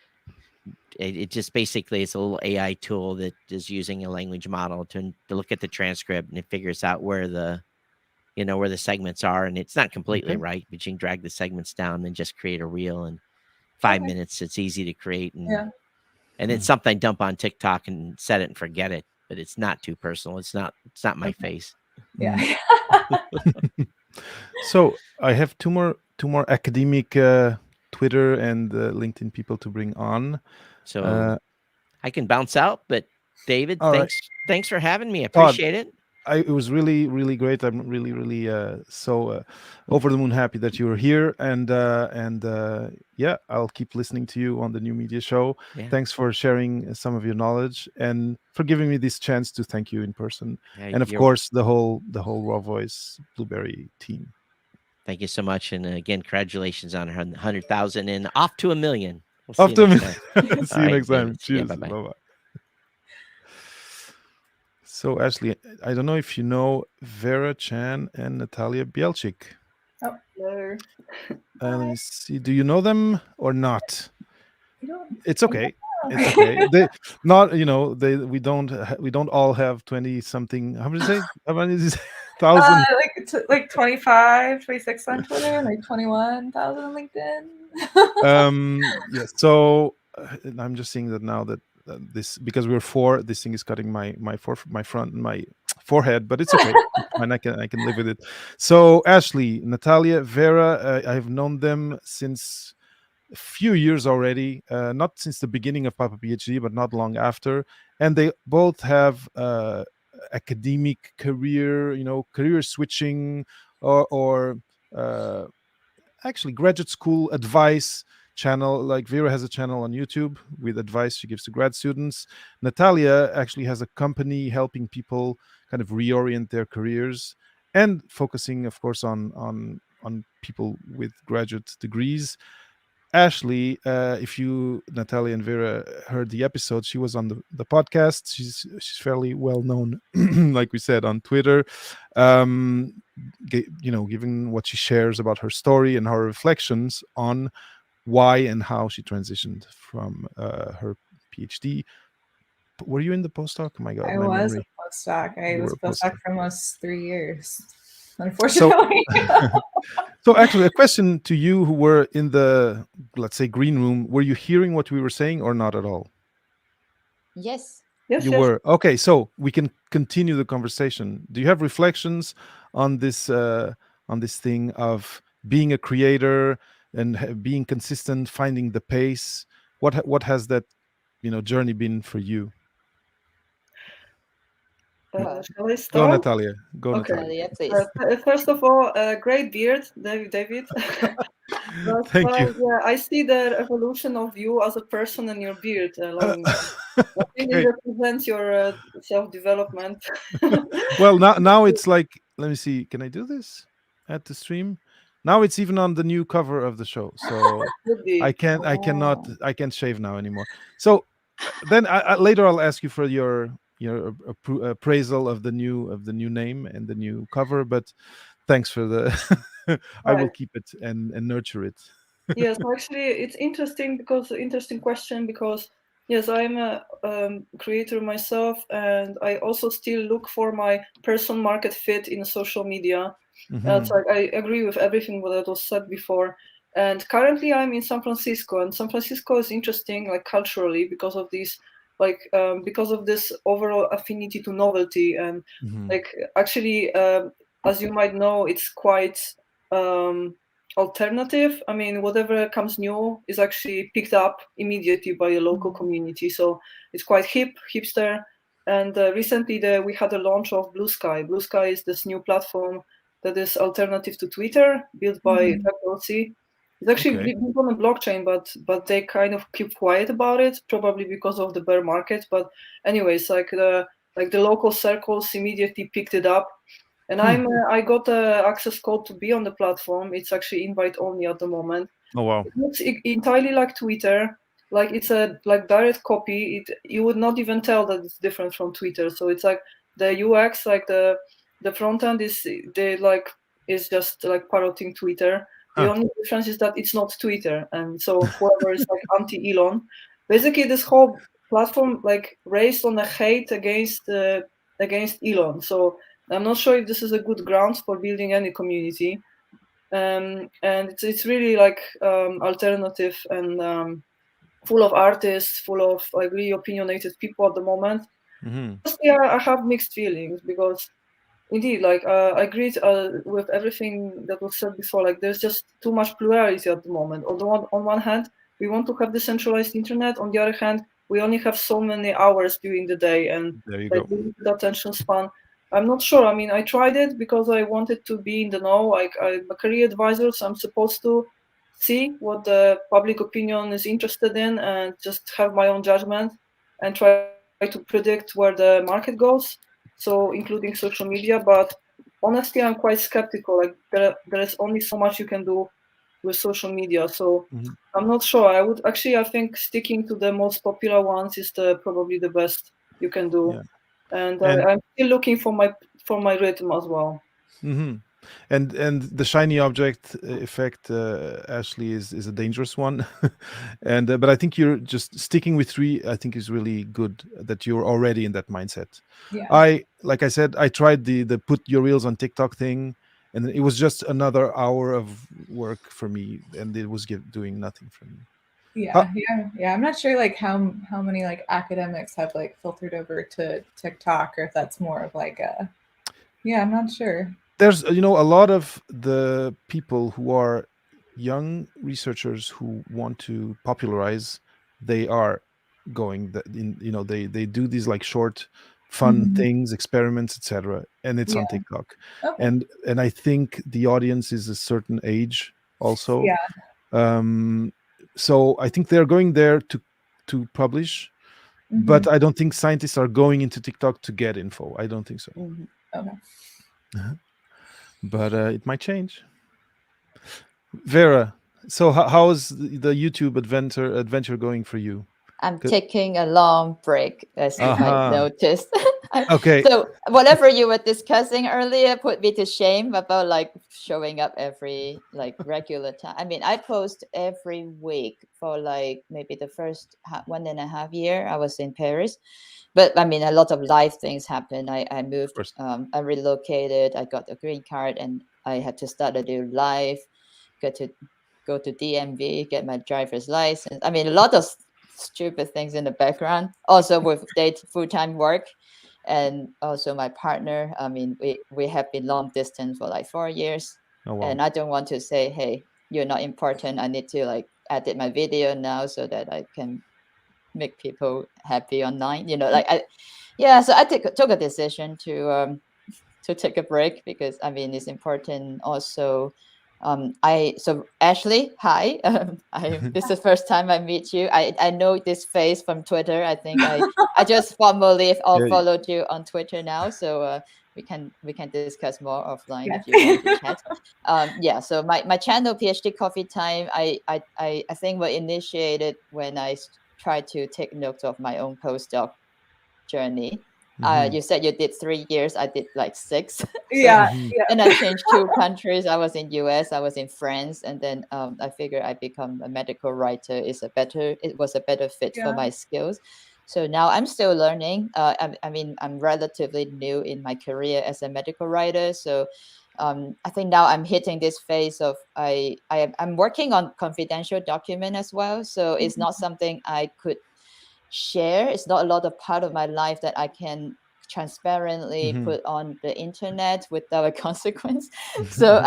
It just basically is a little AI tool that is using a language model to look at the transcript, and it figures out where the segments are, and it's not completely Okay. right, but you can drag the segments down and just create a reel in 5 Okay. minutes. It's easy to create, and Yeah. it's something I dump on TikTok and set it and forget it. But it's not too personal. It's not my face. Yeah. So I have two more academic Twitter and LinkedIn people to bring on. So I can bounce out, but David, All right. thanks for having me. I Todd, appreciate it. It was really, really great. I'm really so over the moon happy that you were here, and yeah, I'll keep listening to you on the New Media Show. Yeah. Thanks for sharing some of your knowledge and for giving me this chance to thank you in person, Yeah, and of course the whole Raw Voice Blueberry team. Thank you so much, and again, congratulations on 100,000 and off to 1 million. We'll Off see to you a next million. time. See All you right, next time. David. Yeah, Cheers. bye-bye. Bye-bye. So, Ashley, I don't know if you know Vera Chan and Natalia Bielchik. Oh, Hello. Let me see. Do you know them or not? I don't. It's okay. It's okay. They not, we don't all have 20 something. How many say? How many is it? 1,000? Like 25, 26 on Twitter, and like 21,000 on LinkedIn. Yeah. So I'm just seeing that now that this, because we're 4, this thing is cutting my front and my forehead, but it's okay. And I can live with it. So Ashley, Natalia, Vera, I've known them since a few years already, not since the beginning of Papa PhD, but not long after. And they both have academic career, career switching or actually graduate school advice channel. Like Vera has a channel on YouTube with advice she gives to grad students. Natalia actually has a company helping people kind of reorient their careers and focusing, of course, on people with graduate degrees. Ashley, if you, Natalia and Vera, heard the episode, she was on the podcast. She's fairly well known, like we said, on Twitter. Given what she shares about her story and her reflections on why and how she transitioned from her PhD. Were you in the postdoc? Oh my God, I my was memory. a postdoc. I You was were a a postdoc postdoc. for almost 3 years, unfortunately. So actually, a question to you who were in the, let's say, green room. Were you hearing what we were saying or not at all? Yes. You were. Okay, so we can continue the conversation. Do you have reflections on this thing of being a creator and being consistent, finding the pace? What has that journey been for you? Shall I Go, start? Natalia. Go, Okay. Natalia. Natalia, please. First of all, great beard, David. But, Thank you. yeah, I see the evolution of you as a person and your beard along. I think Okay. it represents your self-development. Well, now it's like, let me see. Can I do this at the stream? Now it's even on the new cover of the show. So Could be. I cannot, Oh. I can't shave now anymore. So then later I'll ask you for your appraisal of the new name and the new cover. But thanks for the. I will Right. keep it and nurture it. Yes, actually, it's interesting question because yes, I'm a creator myself, and I also still look for my person market fit in social media. Mhm. So I agree with everything that was said before. And currently, I'm in San Francisco, and San Francisco is interesting, like culturally, because of this, because of this overall affinity to novelty, and Mhm. like actually, as you might know, it's quite. Um, Alternative. I mean, whatever comes new is actually picked up immediately by a local community. So it's quite hipster. And recently, we had a launch of Blue Sky. Blue Sky is this new platform that is alternative to Twitter, built by Mhm. Jack Dorsey. It's actually Okay. built on a blockchain, but they kind of keep quiet about it, probably because of the bear market. But anyways, like the local circles immediately picked it up, and Hmm. I got access code to be on the platform. It's actually invite only at the moment. Oh wow. It looks entirely like Twitter. Like it's a like direct copy. You would not even tell that it's different from Twitter. So it's like the UX, like the front end is just like parroting Twitter. The Huh. only difference is that it's not Twitter, and so whoever is like anti Elon, basically this whole platform like raised on the hate against Elon. So I'm not sure if this is a good grounds for building any community. And it's really like alternative and full of artists, full of like really opinionated people at the moment. Mhm. Yeah, I have mixed feelings because indeed, like I agree with everything that was said before. Like there's just too much plurality at the moment. On one hand, we want to have decentralized internet. On the other hand, we only have so many hours during the day, and There you like go. limited attention span. I'm not sure. I mean, I tried it because I wanted to be in the know. Like I'm a career advisor, so I'm supposed to see what the public opinion is interested in and just have my own judgment and try to predict where the market goes. So including social media, but honestly, I'm quite skeptical. Like there is only so much you can do with social media. So Mhm. I'm not sure. I think sticking to the most popular ones is probably the best you can do. Yeah. And And I'm still looking for my rhythm as well. mhm. And the shiny object effect, Ashley, is a dangerous one. And but I think you're just sticking with three. I think is really good that you're already in that mindset. Yeah. Like I said, I tried the put your reels on TikTok thing, and it was just another hour of work for me, and it was doing nothing for me. How, Yeah. I'm not sure like how many like academics have like filtered over to TikTok, or if that's more of like a. Yeah, I'm not sure. there's a lot of the people who are young researchers who want to popularize, they are going that in they do these like short fun Mhm. things, experiments, etc., and it's on Yeah. TikTok. Okay. And I think the audience is a certain age also. Yeah. um so I think they're going there to publish, Hmm. but I don't think scientists are going into TikTok to get info. I don't think so. Hmm. Okay. But it might change. Vera, so how is the YouTube adventure going for you? I'm Good. taking a long break, as you might Uh-huh. notice. Okay. So whatever you were discussing earlier put me to shame about like showing up every like regular time. I mean, I post every week for like maybe the first 1.5 year I was in Paris. But I mean, a lot of life things happened. I Of moved, course. I relocated, I got a green card, and I had to start a new life, got to go to DMV, get my driver's license. I mean, a lot of stupid things in the background. Also with full-time work, and also my partner. I mean, we have been long distance for like 4 years, Oh wow. and I don't want to say, hey, you're not important. I need to like edit my video now so that I can make people happy online. Like yeah. So I took a decision to take a break because I mean it's important also. So Ashley, hi. This is the first time I meet you. I know this face from Twitter. I think I just formally all Yeah. followed you on Twitter now. So we can discuss more offline Yes. if you want to chat. Yeah, so my channel PhD Coffee Time, I think were initiated when I tried to take notes of my own postdoc journey. You said you did 3 years, I did like 6. So, Yeah. and I changed 2 countries. I was in US, I was in France, and then I figured I become a medical writer it was a better fit for my skills. So now I'm still learning. I mean, I'm relatively new in my career as a medical writer. So I think now I'm hitting this phase of I'm working on confidential document as well. So it's not something I could share. It's not a lot of part of my life that I can transparently put on the internet without a consequence. So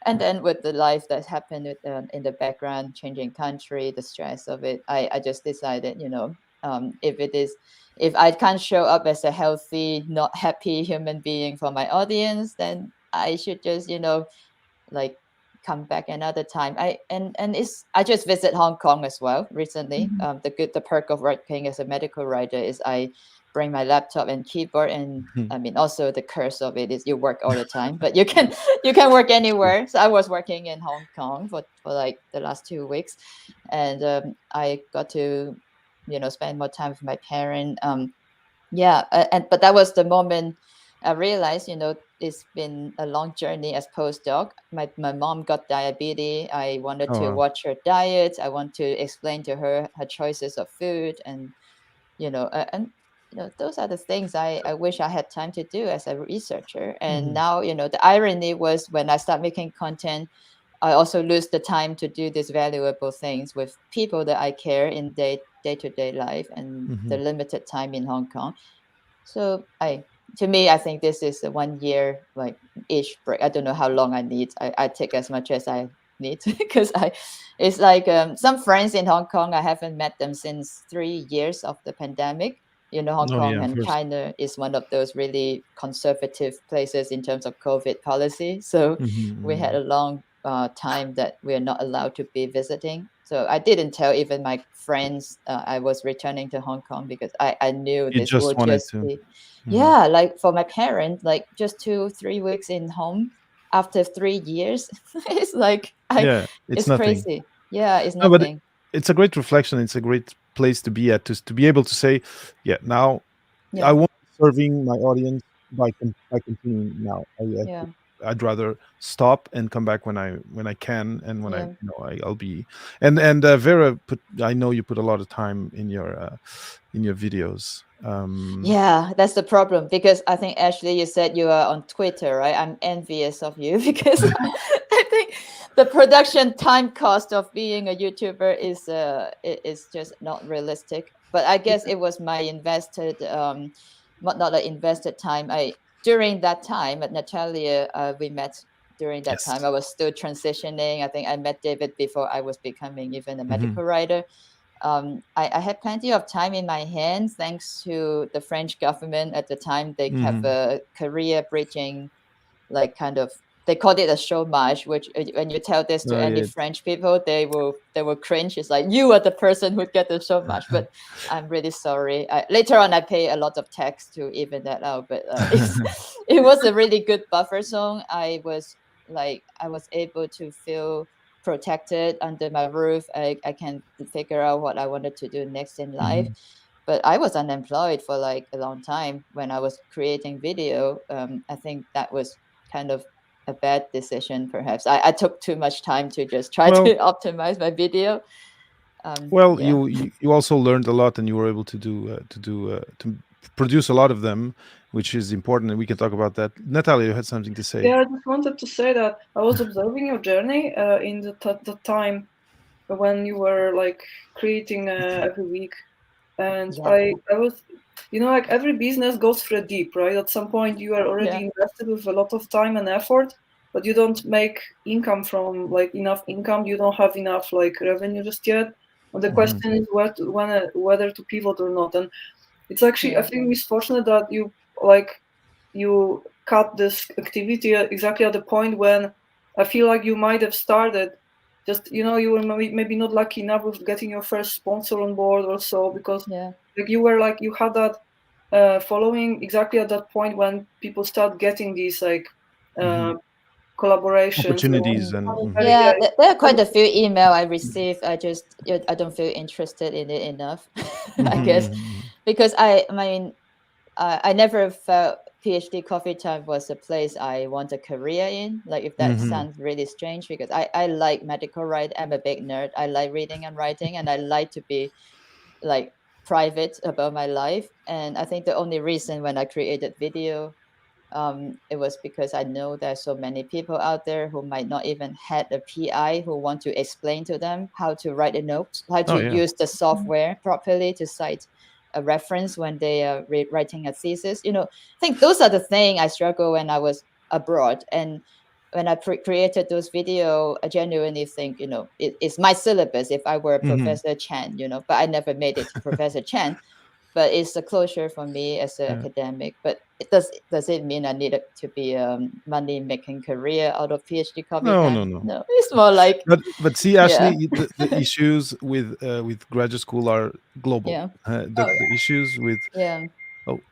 and then with the life that happened with, in the background, changing country, the stress of it, I just decided, if I can't show up as a healthy, not happy human being for my audience, then I should just, like come back another time. I just visit Hong Kong as well recently. The perk of working as a medical writer is I bring my laptop and keyboard, and I mean also the curse of it is you work all the time, but you can work anywhere. So I was working in Hong Kong for like the last 2 weeks, and I got to spend more time with my parent. But that was the moment I realized, it's been a long journey as postdoc. My mom got diabetes. I wanted to watch her diet. I want to explain to her her choices of food, and those are the things I wish I had time to do as a researcher. And now, the irony was when I start making content, I also lose the time to do these valuable things with people that I care in day-to-day life, and the limited time in Hong Kong. So to me, I think this is a 1 year like ish break. I don't know how long I need. I take as much as I need because it's like some friends in Hong Kong, I haven't met them since 3 years of the pandemic. Hong Kong and China is one of those really conservative places in terms of COVID policy. So we had a long time that we're not allowed to be visiting. So I didn't tell even my friends I was returning to Hong Kong because I knew You this just would wanted just to. be, like for my parents, like just 2-3 weeks in home after 3 years. It's like, It's it's nothing. crazy. Yeah, it's No, but nothing. it's a great reflection. It's a great place to be at, to be able to say, yeah, now I Yeah, won't be serving my audience by continuing now. yeah, I'd rather stop and come back when I can, and when yeah. I'll be. And Vera I know you put a lot of time in your videos. Yeah, that's the problem, because I think, Ashley, you said you are on Twitter, right? I'm envious of you because I think the production time cost of being a YouTuber is just not realistic. But I guess it was my invested not an invested time. During that time at Natalia, we met. During that time, I was still transitioning. I think I met David before I was becoming even a medical writer. I had plenty of time in my hands thanks to the French government at the time. They have a career bridging, like kind of, they called it a chômage, which when you tell this to any French people, they will cringe. It's like, you are the person who get the chômage. But I'm really sorry. Later on, I pay a lot of tax to even that out. But it was a really good buffer zone. I was able to feel protected under my roof. I can figure out what I wanted to do next in life. But I was unemployed for like a long time when I was creating video. I think that was kind of a bad decision, perhaps. I took too much time to just try to optimize my video. Well, Yeah. you also learned a lot, and you were able to produce a lot of them, which is important, and we can talk about that. Natalia, you had something to say. Yeah, I just wanted to say that I was observing your journey in the time when you were like creating every week, and Yeah. I was, like every business goes through a dip, right? At some point, you are already Yeah. invested with a lot of time and effort, but you don't make income from like enough income. You don't have enough like revenue just yet. And the question is whether to pivot or not. And it's actually, I think it's fortunate that you cut this activity exactly at the point when I feel like you might have started. Just you were maybe not lucky enough with getting your first sponsor on board or so, because Yeah. like you had that following exactly at that point when people start getting these like Mhm. collaborations. Opportunities and Yeah, there are I quite a few email I received. I don't feel interested in it enough. I guess Mhm. because I never felt PhD coffee time was a place I want a career in. Like if that Mhm. sounds really strange, because I like medical writing. I'm a big nerd. I like reading and writing, and I like to be like private about my life. And I think the only reason when I created video, it was because I know there's so many people out there who might not even had a PI who want to explain to them how to write a note, how Oh to yeah. use the software properly to cite a reference when they are writing a thesis. I think those are the things I struggle when I was abroad. And when I created those video, I genuinely think, it's my syllabus if I were Mhm. Professor Chan, but I never made it to Professor Chan. But it's a closure for me as an Yeah. academic. But does it mean I needed to be a money making career out of PhD coffee No, time? no, no. No, it's more like But see, yeah, Ashley, the issues with graduate school are global. yeah, The issues with yeah.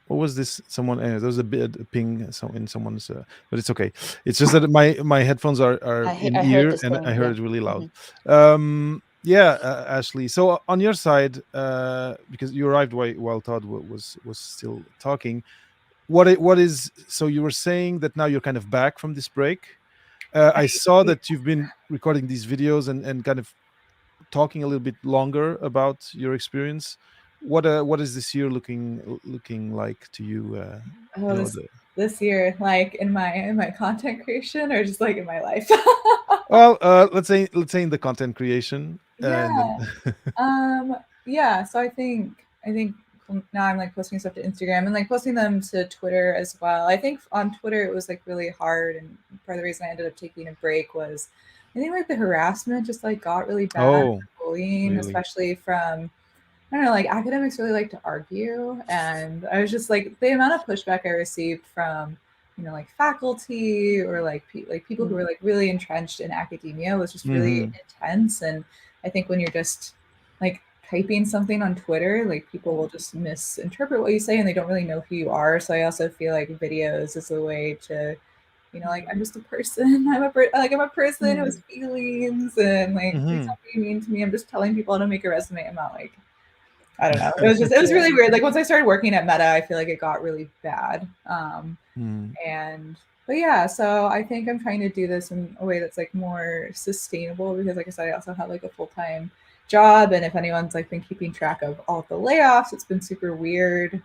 what was this? Someone there was a bit a ping in someone's, but it's okay. It's just that my headphones are in I heard ear the and same. I Yeah. heard it really loud. Mhm. Yeah, Ashley. So on your side, because you arrived while Todd was still talking. What is so you were saying that now you're kind of back from this break. I saw that you've been recording these videos and kind of talking a little bit longer about your experience. What is this year looking like to you? Oh, You know this the this year, like in my content creation or just like in my life. well, let's say in the content creation, and Yeah. then Um, yeah, so I think now I'm like posting stuff to Instagram and like posting them to Twitter as well. I think on Twitter it was like really hard, and part of the reason I ended up taking a break was I think like the harassment just like got really bad, oh, bullying, really? especially from I don't know, like academics really like to argue, and I was just like the amount of pushback I received from like faculty or like like people who were like really entrenched in academia was just really Hmm. intense. And I think when you're just like typing something on Twitter, like people will just misinterpret what you say and they don't really know who you are. So I also feel like videos is a way to like I'm just a person. I'm a person who has feelings, and like please Hmm. don't be mean to me. I'm just telling people how to make a resume. I'm not like I don't know. It was really weird. Like once I started working at Meta, I feel like it got really bad. Hmm. And but yeah, so I think I'm trying to do this in a way that's like more sustainable because like I said, I also have like a full-time job. And if anyone's like been keeping track of all of the layoffs, it's been super weird.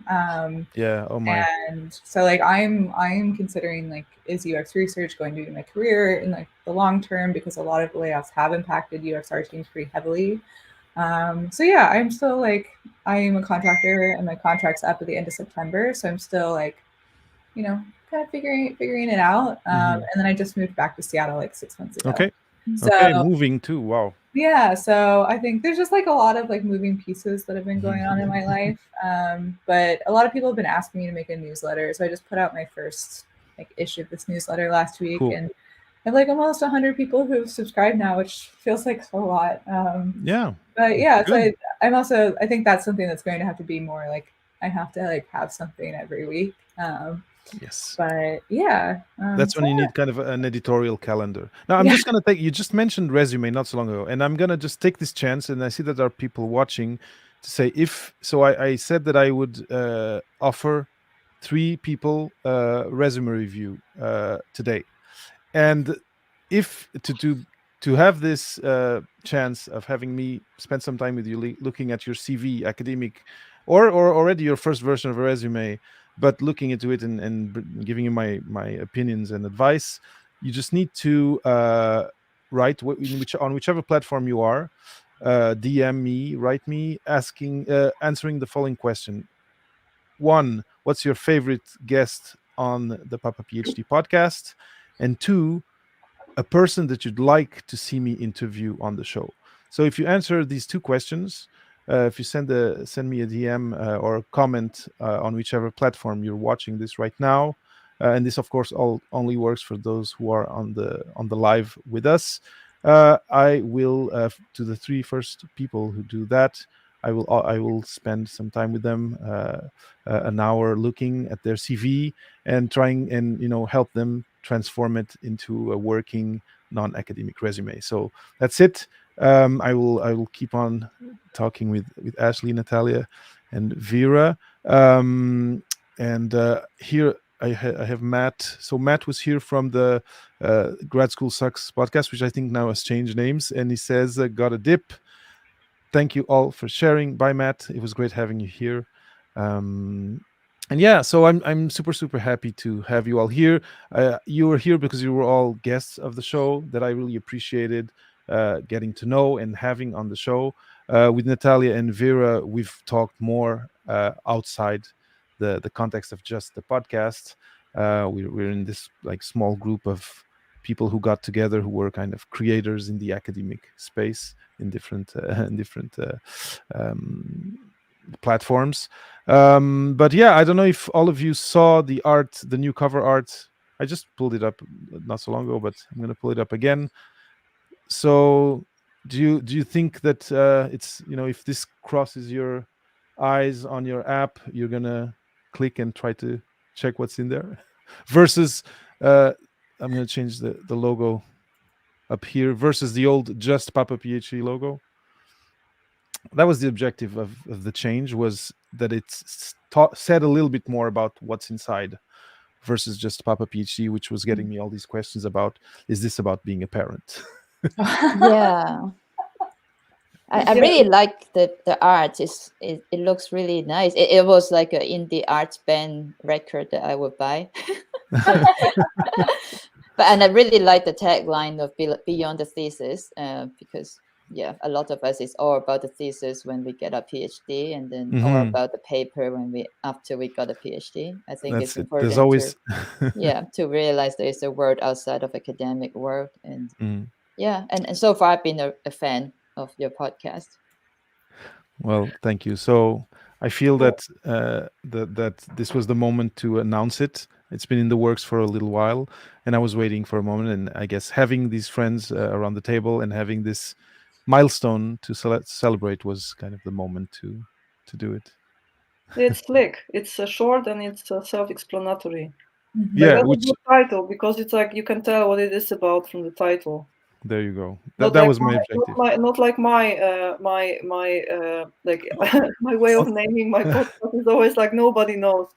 Yeah. Oh my. And so like I'm considering like is UX research going to be my career in like the long term because a lot of layoffs have impacted UXR teams pretty heavily. So yeah, I'm still like I am a contractor and my contract's up at the end of September. So I'm still like, kind of figuring it out. Hmm. And then I just moved back to Seattle like 6 months ago. Okay. Okay. So Moving too. Wow. yeah, so I think there's just like a lot of like moving pieces that have been going on in my life. But a lot of people have been asking me to make a newsletter. So I just put out my first like issue of this newsletter last week, Cool. and I have like almost 100 people who've subscribed now, which feels like a lot. Yeah. But yeah, so Good. I think that's something that's going to have to be more like I have to like have something every week. Yes. But yeah, That's so when you need kind of an editorial calendar. Now, I'm yeah, just going to you just mentioned resume not so long ago, and I'm going to just take this chance. And I see that there are people watching to say, I said that I would offer 3 people resume review today. And if to have this chance of having me spend some time with you looking at your CV, academic, or already your first version of a resume, but looking into it and giving you my opinions and advice, you just need to write on whichever platform you are, DM me, write me, answering the following question: one, what's your favorite guest on the Papa PhD podcast? And two, a person that you'd like to see me interview on the show. So if you answer these 2 questions, if you send me a DM or a comment on whichever platform you're watching this right now, and this of course only works for those who are on the live with us. I will to the 3 first people who do that, I will spend some time with them, an hour looking at their CV and trying and help them transform it into a working non-academic resume. So that's it. I will keep on talking with Ashley, Natalia, and Vera. And here I have Matt. So Matt was here from the Grad School Sucks podcast, which I think now has changed names, and he says, "Got a dip. Thank you all for sharing." Bye, Matt. It was great having you here. And yeah, so I'm super happy to have you all here. You were here because you were all guests of the show that I really appreciated getting to know and having on the show. With Natalia and Vera, we've talked more outside the context of just the podcast. We're in this like small group of people who got together, who were kind of creators in the academic space in different platforms. But yeah, I don't know if all of you saw the art, the new cover art. I just pulled it up not so long ago, but I'm going to pull it up again. So do you think that it's, if this crosses your eyes on your app, you're going to click and try to check what's in there? Versus I'm going to change the logo up here, versus the old just Papa PhD logo. That was the objective of the change, was that it's said a little bit more about what's inside versus just Papa PhD, which was getting me all these questions about, is this about being a parent? Yeah. I really like the art. It looks really nice. It was like an indie art band record that I would buy. And I really like the tagline of Beyond the Thesis, because yeah, a lot of us, it's all about the thesis when we get a PhD, and then all about the paper after we got a PhD. I think it's important. There's always to realize there is a world outside of academic world, and yeah, and so far I've been a fan of your podcast. Well, thank you. So I feel that that this was the moment to announce it. It's been in the works for a little while, and I was waiting for a moment. And I guess having these friends around the table and having this milestone to celebrate was kind of the moment to do it. It's slick. It's short and it's self-explanatory. Yeah, that's a good title, because it's like you can tell what it is about from the title. There you go. That was my objective. Not like my like my way of naming my podcast is always like nobody knows.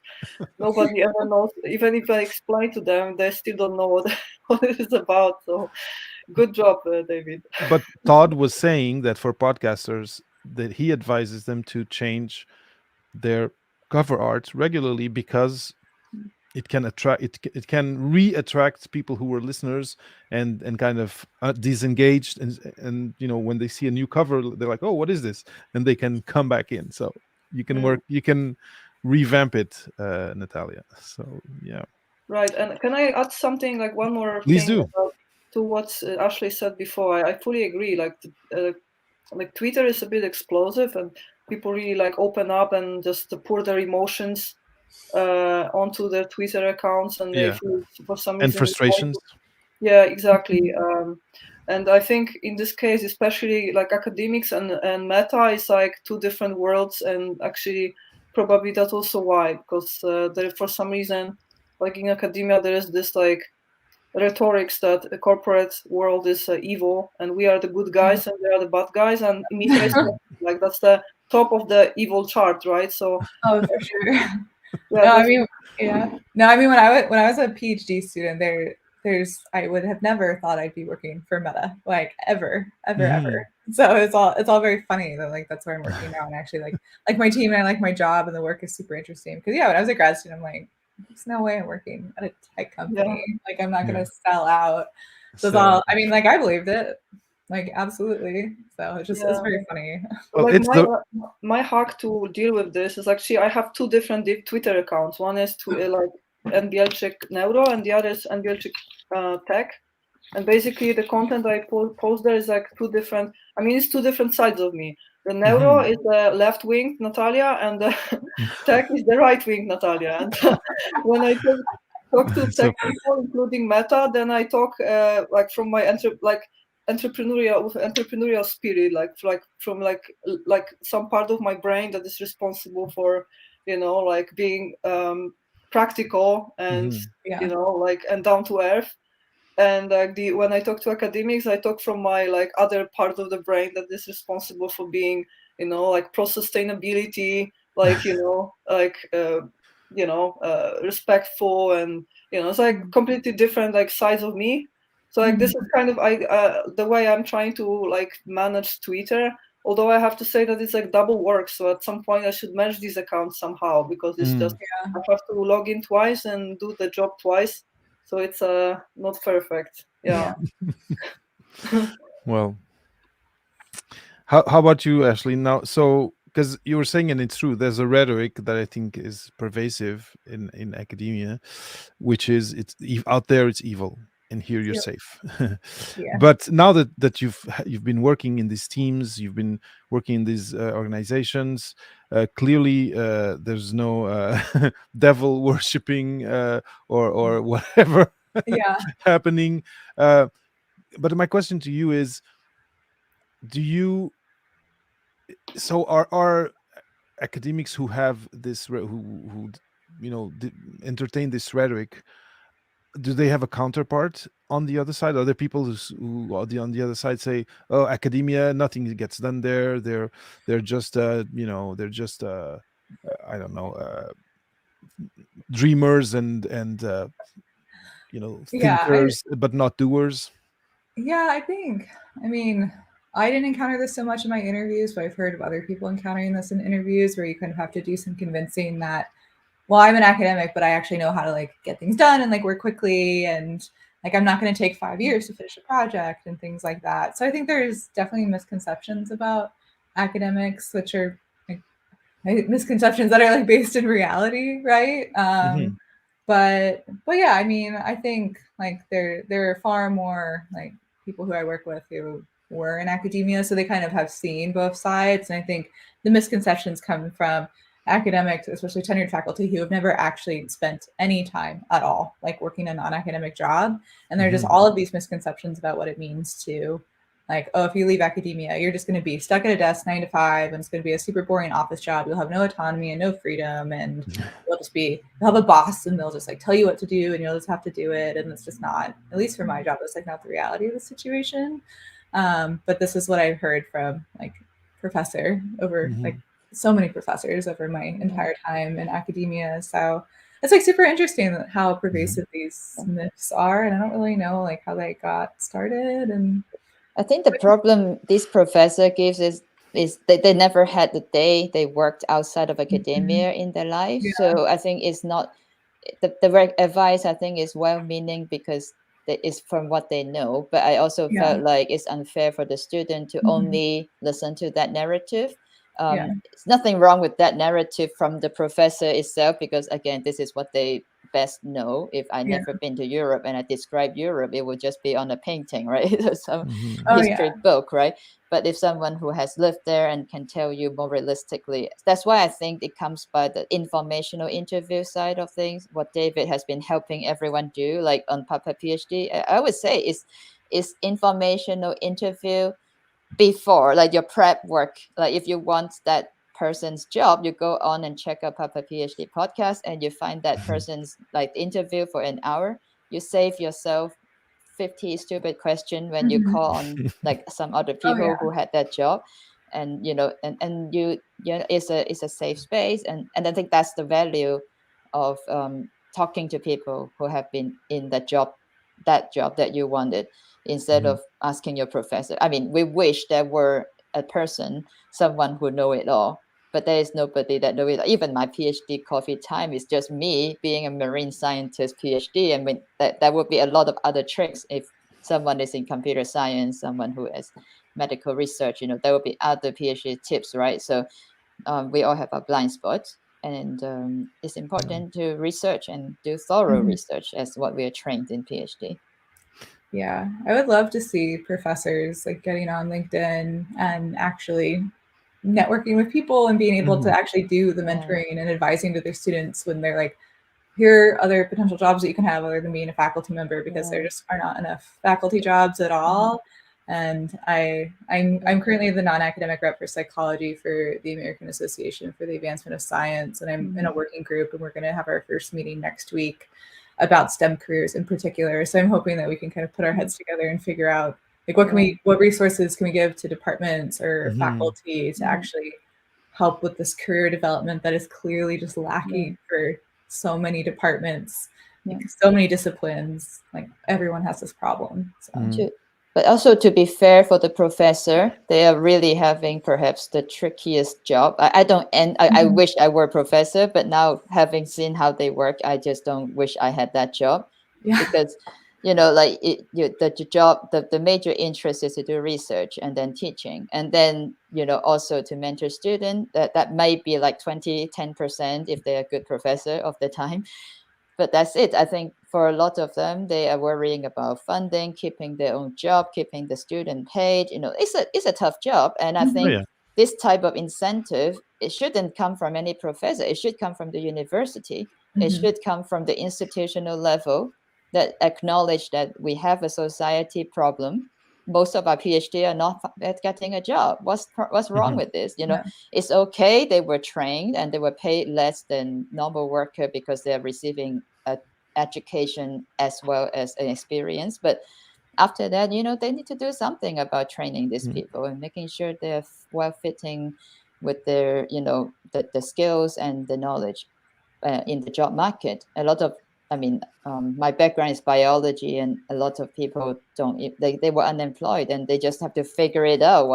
Nobody ever knows. Even if I explain to them, they still don't know what it is about. So good job, David. But Todd was saying that for podcasters, that he advises them to change their cover art regularly, because it can attract it can re-attract people who were listeners and kind of disengaged, and when they see a new cover, they're like, oh, what is this? And they can come back in. So you can revamp it, Natalia. So yeah. Right. And can I add something, like one more Please thing do. to what Ashley said before? I fully agree. Like Twitter is a bit explosive, and people really like open up and just pour their emotions onto their Twitter accounts, and they feel for some reason, and frustrations. Yeah, exactly. And I think in this case, especially like academics and meta is like two different worlds, and actually probably that's also why, because there, for some reason, like in academia, there is this like rhetorics that the corporate world is evil and we are the good guys and they are the bad guys, and like that's the top of the evil chart, right? So for sure. No, I mean when I was a PhD student, I would have never thought I'd be working for Meta, like ever. So it's all very funny that like that's where I'm working now, and actually like my team and I like my job, and the work is super interesting. Because when I was a grad student, I'm like, there's no way I'm working at a tech company. Like I'm not gonna sell out. So it's all, I mean, like I believed it. Like absolutely. So it's very funny. Well, like my hack to deal with this is actually I have two different Twitter accounts. One is to like NBLcheck Neuro, and the other is NBLcheck Tech. And basically the content I post there is like it's two different sides of me. The Neuro is the left wing Natalia, and the Tech is the right wing Natalia. And when I talk to tech people, including Meta, then I talk like from my entrepreneurial spirit, like from like some part of my brain that is responsible for, like being practical and Mhm. like and down to earth. And like when I talk to academics, I talk from my like other part of the brain that is responsible for being, like pro sustainability, like respectful, and it's like completely different like sides of me. So like this is kind of the way I'm trying to like manage Twitter. Although I have to say that it's like double work. So at some point I should merge these accounts somehow, because it's just I have to log in twice and do the job twice. So it's not perfect. Yeah. Well, how about you, Ashley? Now, so because you were saying, and it's true, there's a rhetoric that I think is pervasive in academia, which is out there it's evil, and here you're Yep. safe. Yeah. But now that you've been working in these teams, you've been working in these organizations, clearly there's no devil worshipping or whatever Yeah. happening. But my question to you is, do you so are academics who have this who entertain this rhetoric, do they have a counterpart on the other side? Are there people who on the other side say, oh, academia, nothing gets done there, they're just they're just I don't know, dreamers and Yeah. thinkers but not doers? Yeah, I mean, I didn't encounter this so much in my interviews, but I've heard of other people encountering this in interviews where you kind of have to do some convincing that, well, I'm an academic, but I actually know how to like get things done and like work quickly. And like, I'm not going to take 5 years to finish a project and things like that. So I think there's definitely misconceptions about academics, which are like misconceptions that are like based in reality, right? Mhm. But yeah, I mean, I think like there are far more like people who I work with who were in academia, so they kind of have seen both sides. And I think the misconceptions come from academics, especially tenured faculty, who have never actually spent any time at all like working a non-academic job. And there are just Mhm. all of these misconceptions about what it means to like, oh, if you leave academia, you're just going to be stuck at a desk 9 to 5, and it's going to be a super boring office job. You'll have no autonomy and no freedom, and you'll have a boss, and they'll just like tell you what to do, and you'll just have to do it. And it's just not, at least for my job, it's like not the reality of the situation. But this is what I've heard from like professor over like Mhm. so many professors over my entire time in academia. So it's like super interesting how pervasive these myths are, and I don't really know like how they got started. And I think the problem this professor gives is they never had the day they worked outside of academia in their life. Yeah. So I think it's not the advice. I think is well meaning because it's from what they know. But I also Yeah. felt like it's unfair for the student to only listen to that narrative. Yeah. It's nothing wrong with that narrative from the professor itself, because again, this is what they best know. If I Yeah. never been to Europe and I describe Europe, it would just be on a painting, right? Some Mhm. Oh history yeah. book, right? But if someone who has lived there and can tell you more realistically, that's why I think it comes by the informational interview side of things. What David has been helping everyone do, like on Papa PhD, I would say is informational interview before, like your prep work. Like if you want that person's job, you go on and check out Papa PhD podcast and you find that person's like interview for an hour. You save yourself 50 stupid question when you call on like some other Oh people yeah. who had that job. And and it's a safe space. And I think that's the value of talking to people who have been in that job that you wanted, instead Mhm. of asking your professor. I mean, we wish there were a person, someone who know it all, but there is nobody that know it. Even my PhD coffee time is just me being a marine scientist PhD. I mean, that would be a lot of other tricks if someone is in computer science, someone who is medical research. There will be other PhD tips, right? So we all have our blind spots, and it's important to research and do thorough research as what we are trained in PhD. Yeah, I would love to see professors like getting on LinkedIn and actually networking with people and being able to Mhm. actually do the Yeah. mentoring and advising to their students when they're like, here are other potential jobs that you can have other than being a faculty member, because there Yeah. just are not enough faculty jobs at all. And I'm currently the non-academic rep for psychology for the American Association for the Advancement of Science, and I'm in a working group, and we're going to have our first meeting next week about STEM careers in particular. So I'm hoping that we can kind of put our heads together and figure out like what resources can we give to departments or faculty to actually help with this career development that is clearly just lacking for so many departments, like so many disciplines. Like everyone has this problem. So. But also, to be fair for the professor, they are really having perhaps the trickiest job. I wish I were a professor, but now having seen how they work, I just don't wish I had that job. Because, like the job, the major interest is to do research and then teaching. And then, also to mentor students, that might be like 10% if they're a good professor of the time. But that's it. I think for a lot of them, they are worrying about funding, keeping their own job, keeping the student paid. It's a tough job. And I think this type of incentive, it shouldn't come from any professor. It should come from the university. It should come from the institutional level that acknowledge that we have a society problem. Most of our PhD are not getting a job. What's wrong with this? It's okay. They were trained and they were paid less than normal worker because they're receiving education as well as an experience. But after that, they need to do something about training these people and making sure they're well fitting with their, the skills and the knowledge in the job market. My background is biology, and a lot of people they were unemployed and they just have to figure it out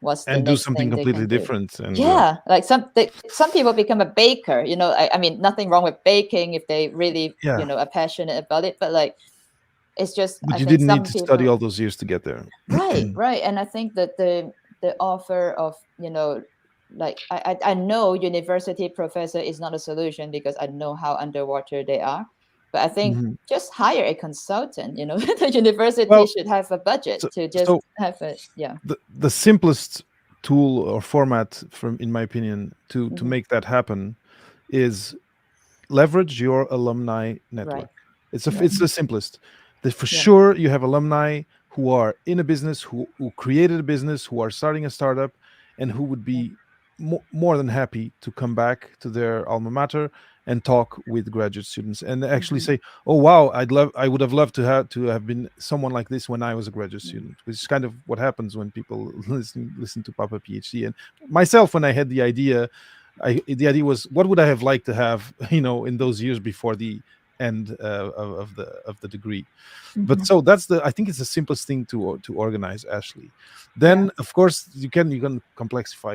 what's and the do next something thing completely they can different. do. And like some people become a baker. Nothing wrong with baking if they really are passionate about it, but like it's just but I you think didn't some need to people, study all those years to get there. right. And I think that the offer of like I know university professor is not a solution because I know how underwater they are. But I think just hire a consultant. The university should have a budget to just have it. Yeah. The simplest tool or format, in my opinion, to make that happen is leverage your alumni network. It's the simplest. For sure, you have alumni who are in a business, who created a business, who are starting a startup, and who would be more than happy to come back to their alma mater and talk with graduate students and actually say, "Oh wow, I would have loved to have been someone like this when I was a graduate student," which is kind of what happens when people listen to Papa PhD. And myself, when I had the idea was, what would I have liked to have, in those years before the end of the degree. But so I think it's the simplest thing to organize, Ashley. Then of course you can complexify.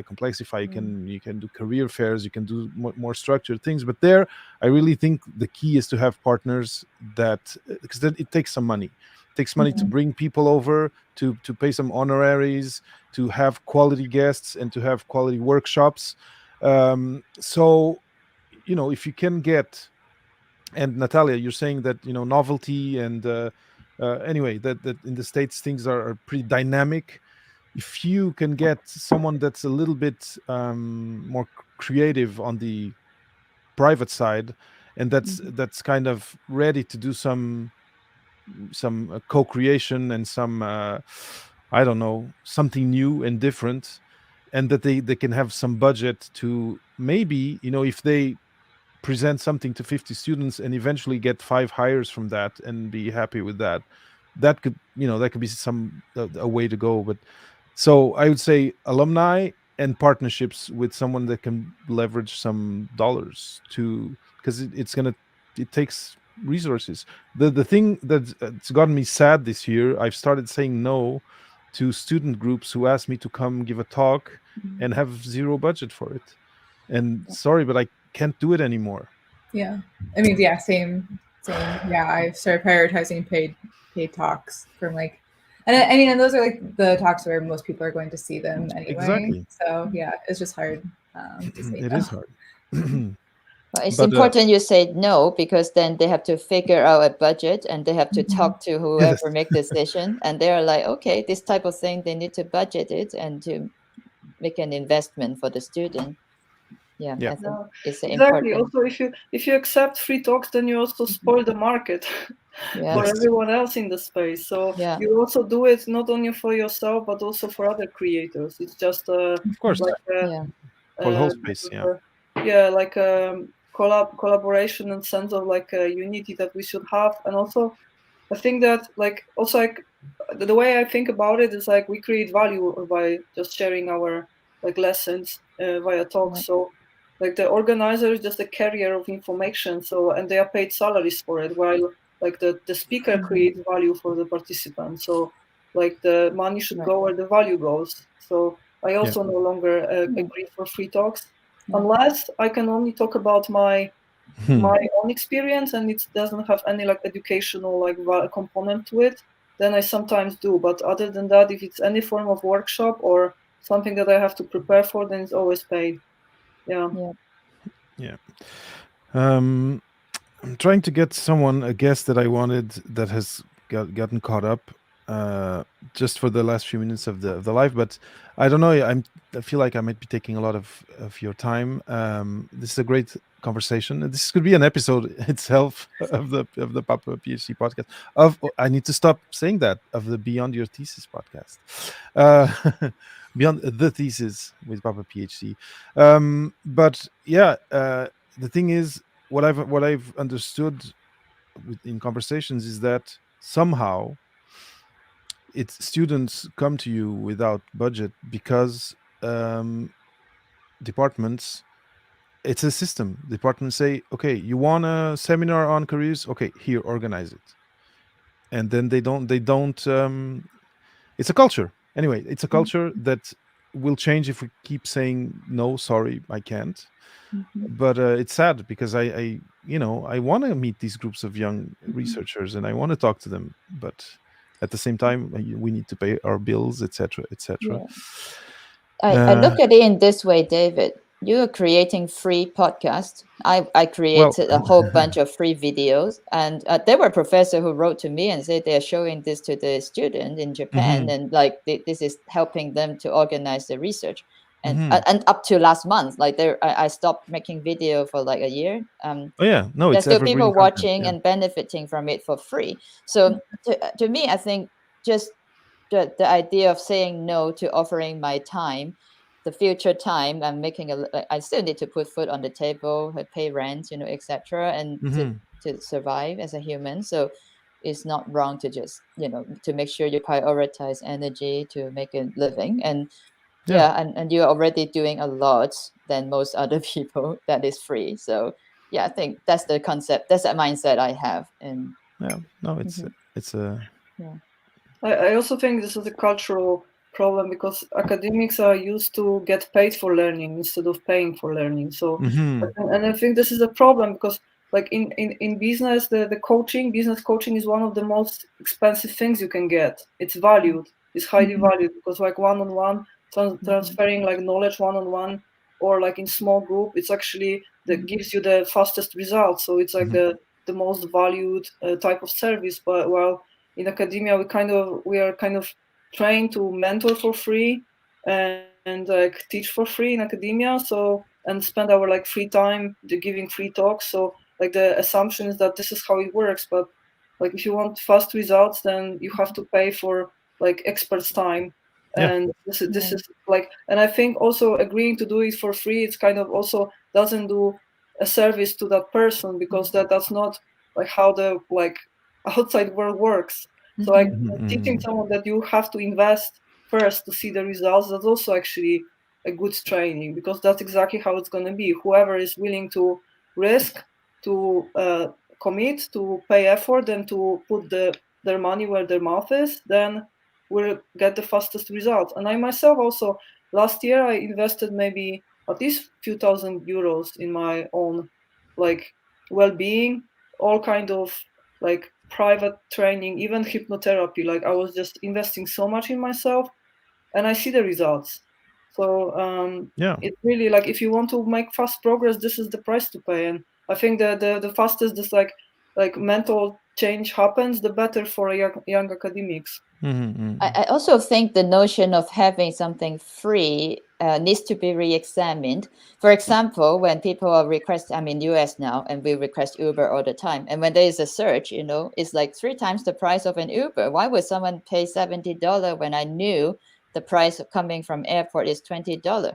You can do career fairs, you can do more structured things, but there I really think the key is to have partners because then it takes some money. It takes money to bring people over, to pay some honoraries, to have quality guests, and to have quality workshops. So if you can get, and Natalia, you're saying that novelty and anyway, that in the States things are pretty dynamic. If you can get someone that's a little bit more creative on the private side, and that's kind of ready to do some co-creation and some I don't know, something new and different, and that they can have some budget to maybe, if they present something to 50 students and eventually get 5 hires from that and be happy with that, that could be a way to go. But so I would say alumni and partnerships with someone that can leverage some dollars because it takes resources. The thing that's gotten me sad this year, I've started saying no to student groups who ask me to come give a talk and have zero budget for it. And sorry, but I can't do it anymore. Yeah. Same. Yeah, I've started prioritizing paid talks from and those are like the talks where most people are going to see them anyway. Exactly. So yeah, it's just hard to say It no. is hard. Well, it's important you say no, because then they have to figure out a budget and they have to talk to whoever make decision, and they're like, okay, this type of thing, they need to budget it and to make an investment for the student. Yeah, Yeah. I think it's Exactly. important. Also, if you accept free talks, then you also spoil the market Yeah. for Yes. everyone else in the space. So Yeah. you also do it not only for yourself but also for other creators. It's just Of course. like Yeah. For the whole space. Yeah. yeah, like collaboration and sense of like unity that we should have. And also I think that like also like the way I think about it is like we create value by just sharing our like lessons via talks. Yeah. So like the organizer is just a carrier of information. So and they are paid salaries for it, while like the speaker creates value for the participants. So like the money should Right. go where the value goes. So I Yeah. also no longer agree for free talks Yeah. unless I can only talk about my Hmm. own experience and it doesn't have any like educational like component to it, then I sometimes do. But other than that, if it's any form of workshop or something that I have to prepare for, then it's always paid. Yeah. Yeah. Yeah. I'm trying to get someone, a guest that I wanted, that has gotten caught up just for the last few minutes of the live, but I don't know. I feel like I might be taking a lot of your time. This is a great conversation. This could be an episode itself of the Papa PhD podcast. I need to stop saying that, of the Beyond Your Thesis podcast. Beyond the Thesis with Papa PhD. But yeah, the thing is, what I've understood in conversations is that somehow it's students come to you without budget because departments, it's a system. Departments say, okay, you want a seminar on careers, okay, here, organize it. And then they don't it's a culture. Anyway, it's a culture that will change if we keep saying no, sorry, I can't. But it's sad because I want to meet these groups of young researchers and I want to talk to them, but at the same time we need to pay our bills, etc., etc. Yeah. I look at it in this way, David. You are creating free podcasts. I Well, created a whole bunch of free videos, and there were professors who wrote to me and said they are showing this to the student in Japan, mhm, and like this is helping them to organize the research. mhm. And up to last month, like I stopped making video for like a year. Oh yeah, no, There's it's still evergreen people content. watching Yeah. and benefiting from it for free. So to me, I think just the idea of saying no to offering my time, the future time, I'm making I still need to put food on the table, pay rent, etc., and Mhm. to survive as a human. So it's not wrong to just to make sure you prioritize energy to make a living. And Yeah. yeah, and you're already doing a lot than most other people that is free. So yeah, I think that's the concept, that's that mindset I have. And Yeah. No, Mhm. it's a yeah. I also think this is a cultural problem because academics are used to get paid for learning instead of paying for learning. So, mhm. and I think this is a problem because, like in business, the business coaching is one of the most expensive things you can get. It's valued, it's highly valued because like one-on-one transferring like knowledge one-on-one or like in small group, it's actually that gives you the fastest results. So it's like Mhm. the most valued type of service. But well, in academia we are kind of trained to mentor for free and like teach for free in academia, so and spend our like free time giving free talks. So like the assumption is that this is how it works, but like if you want fast results, then you have to pay for like experts time. Yeah. And this is like, and I think also agreeing to do it for free, it's kind of also doesn't do a service to that person because that's not like how the like outside world works. So like teaching Mhm. someone that you have to invest first to see the results, that's also actually a good training because that's exactly how it's going to be. Whoever is willing to risk, to commit, to pay effort, and to put their money where their mouth is, then will get the fastest results. And I myself also, last year I invested maybe at least few thousand euros in my own like well-being, all kind of like private training, even hypnotherapy. Like I was just investing so much in myself and I see the results. So Yeah. it's really like if you want to make fast progress, this is the price to pay. And I think that the fastest is like mental change happens, the better for young academics. I also think the notion of having something free needs to be re-examined. For example, when people are I'm in US now, and we request Uber all the time. And when there is a surge, it's like 3 times the price of an Uber. Why would someone pay $70 when I knew the price of coming from airport is $20?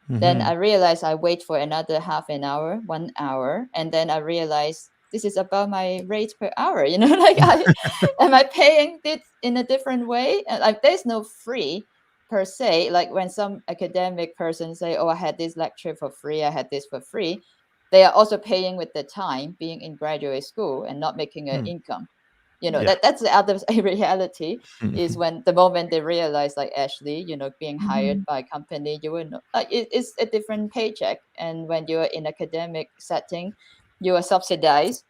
Then I realized I wait for another half an hour, 1 hour, and then I realized this is about my rate per hour. Like am I paying it in a different way? And like there's no free per se. Like when some academic person say, "Oh, I had this lecture for free, I had this for free," they are also paying with the time being in graduate school and not making an income. That's the other reality is when the moment they realize, like Ashley, being hired by a company, you will know, like it's a different paycheck. And when you're in academic setting, you are subsidized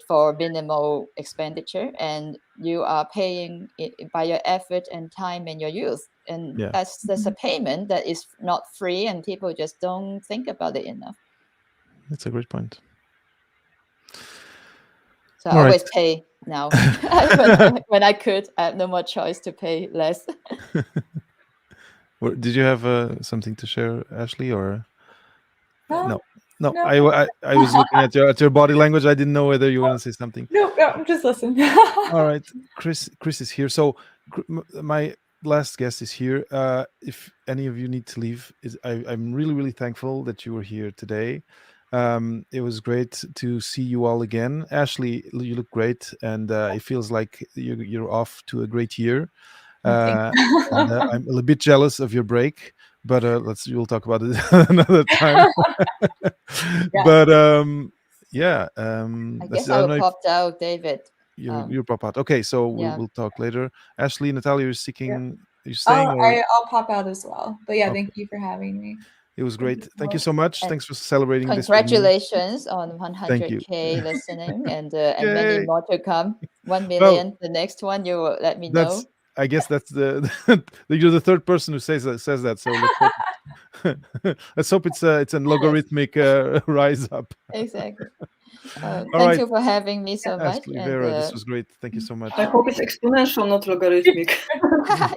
for minimal expenditure, and you are paying it by your effort and time and your youth. And that's a payment that is not free, and people just don't think about it enough. That's a great point. So I always pay now. when I could, I have no more choice to pay less. Did you have something to share, Ashley, or no? No. I was looking at your body language. I didn't know whether you were going to say something. No, I'm just listening. All right, Chris is here. So my last guest is here. If any of you need to leave, I'm really, really thankful that you were here today. It was great to see you all again. Ashley, you look great, and it feels like you're off to a great year. And I'm a little bit jealous of your break, but we'll talk about it another time. But I guess I will pop out, David. You pop out. Okay, so we'll talk later. Ashley, Natalia, you're staying? I'll pop out as well. But thank you for having me. It was great. Thank you so much. Thanks for celebrating this. Congratulations on 100K listening, and many more to come. 1 million. The next one, you will let me know. I guess that's you're the third person who says that. So let's hope it's a logarithmic rise up. Exactly. Thank you for having me so much. Vera, this was great. Thank you so much. I hope it's exponential, not logarithmic.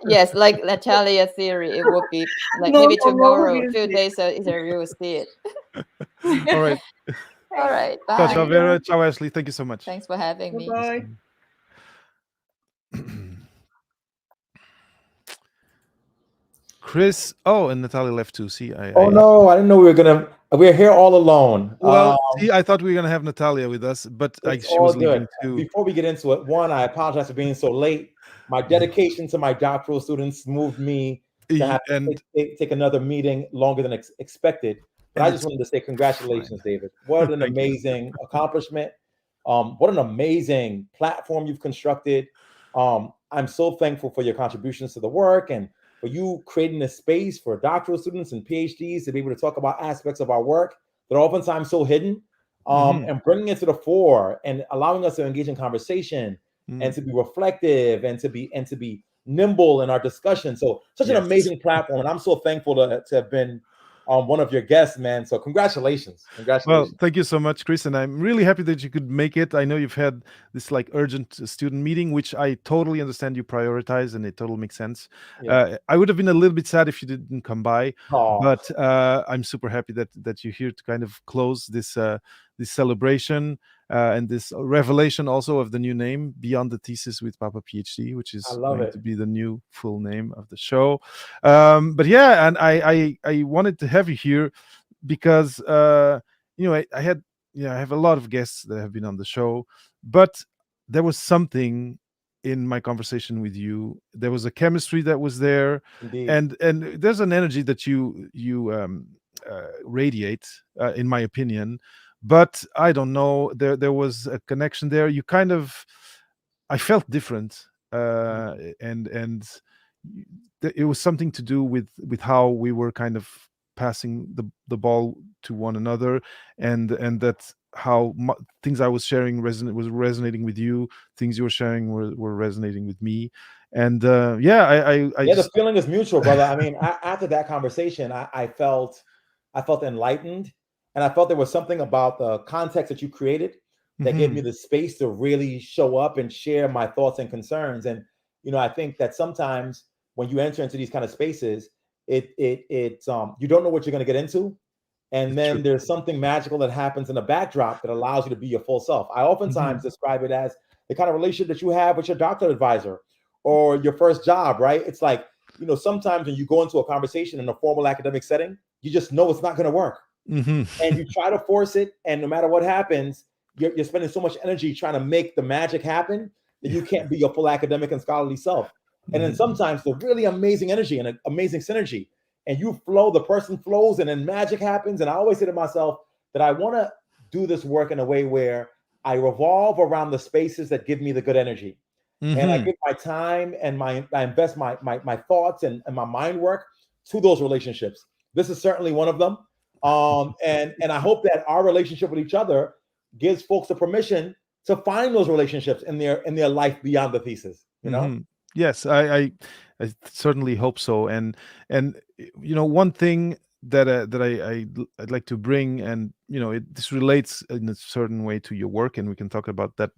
Yes, like Natalia theory, it will be like maybe tomorrow, a few days later, you will see it. All right. All right. Bye. Ciao, Vera. Ciao, Ashley. Thank you so much. Thanks for having me. Bye. Chris, and Natalia left too. See, no, I didn't know we're here all alone. Well, see, I thought we were gonna have Natalia with us, but she was leaving too. Before we get into it, one, I apologize for being so late. My dedication to my doctoral students moved me to have to take another meeting longer than expected. But I just wanted to say congratulations, David. What an amazing accomplishment. What an amazing platform you've constructed. I'm so thankful for your contributions to the work and for you creating a space for doctoral students and PhDs to be able to talk about aspects of our work that are oftentimes so hidden, and bringing it to the fore and allowing us to engage in conversation and to be reflective and to be nimble in our discussion. So such an amazing platform, and I'm so thankful to have been one of your guests, man. So congratulations. Well, thank you so much, Chris, and I'm really happy that you could make it. I know you've had this like urgent student meeting, which I totally understand you prioritize, and it totally makes sense. I would have been a little bit sad if you didn't come by, but I'm super happy that you're here to kind of close this celebration and this revelation also of the new name, Beyond the Thesis with Papa PhD, which is going to be the new full name of the show. But yeah, and I wanted to have you here because I have a lot of guests that have been on the show, but there was something in my conversation with you. There was a chemistry that was there. Indeed. and there's an energy that you radiate, in my opinion. But I don't know, there was a connection there. I felt different, and it was something to do with how we were kind of passing the ball to one another, and that how things I was sharing was resonating with you, things you were sharing were resonating with me, and the feeling is mutual, brother. I mean, after that conversation, I felt enlightened. And I felt there was something about the context that you created that gave me the space to really show up and share my thoughts and concerns. And, I think that sometimes when you enter into these kind of spaces, you don't know what you're going to get into. And then there's something magical that happens in the backdrop that allows you to be your full self. I oftentimes describe it as the kind of relationship that you have with your doctor advisor or your first job, right? It's like, sometimes when you go into a conversation in a formal academic setting, you just know it's not going to work. And you try to force it. And no matter what happens, you're spending so much energy trying to make the magic happen that you can't be your full academic and scholarly self. And then sometimes the really amazing energy and amazing synergy, and you flow, the person flows, and then magic happens. And I always say to myself that I want to do this work in a way where I revolve around the spaces that give me the good energy. And I give my time and I invest my thoughts and my mind work to those relationships. This is certainly one of them. And I hope that our relationship with each other gives folks the permission to find those relationships in their life beyond the thesis, Yes, I certainly hope so. And one thing that I'd like to bring, and this relates in a certain way to your work, and we can talk about that.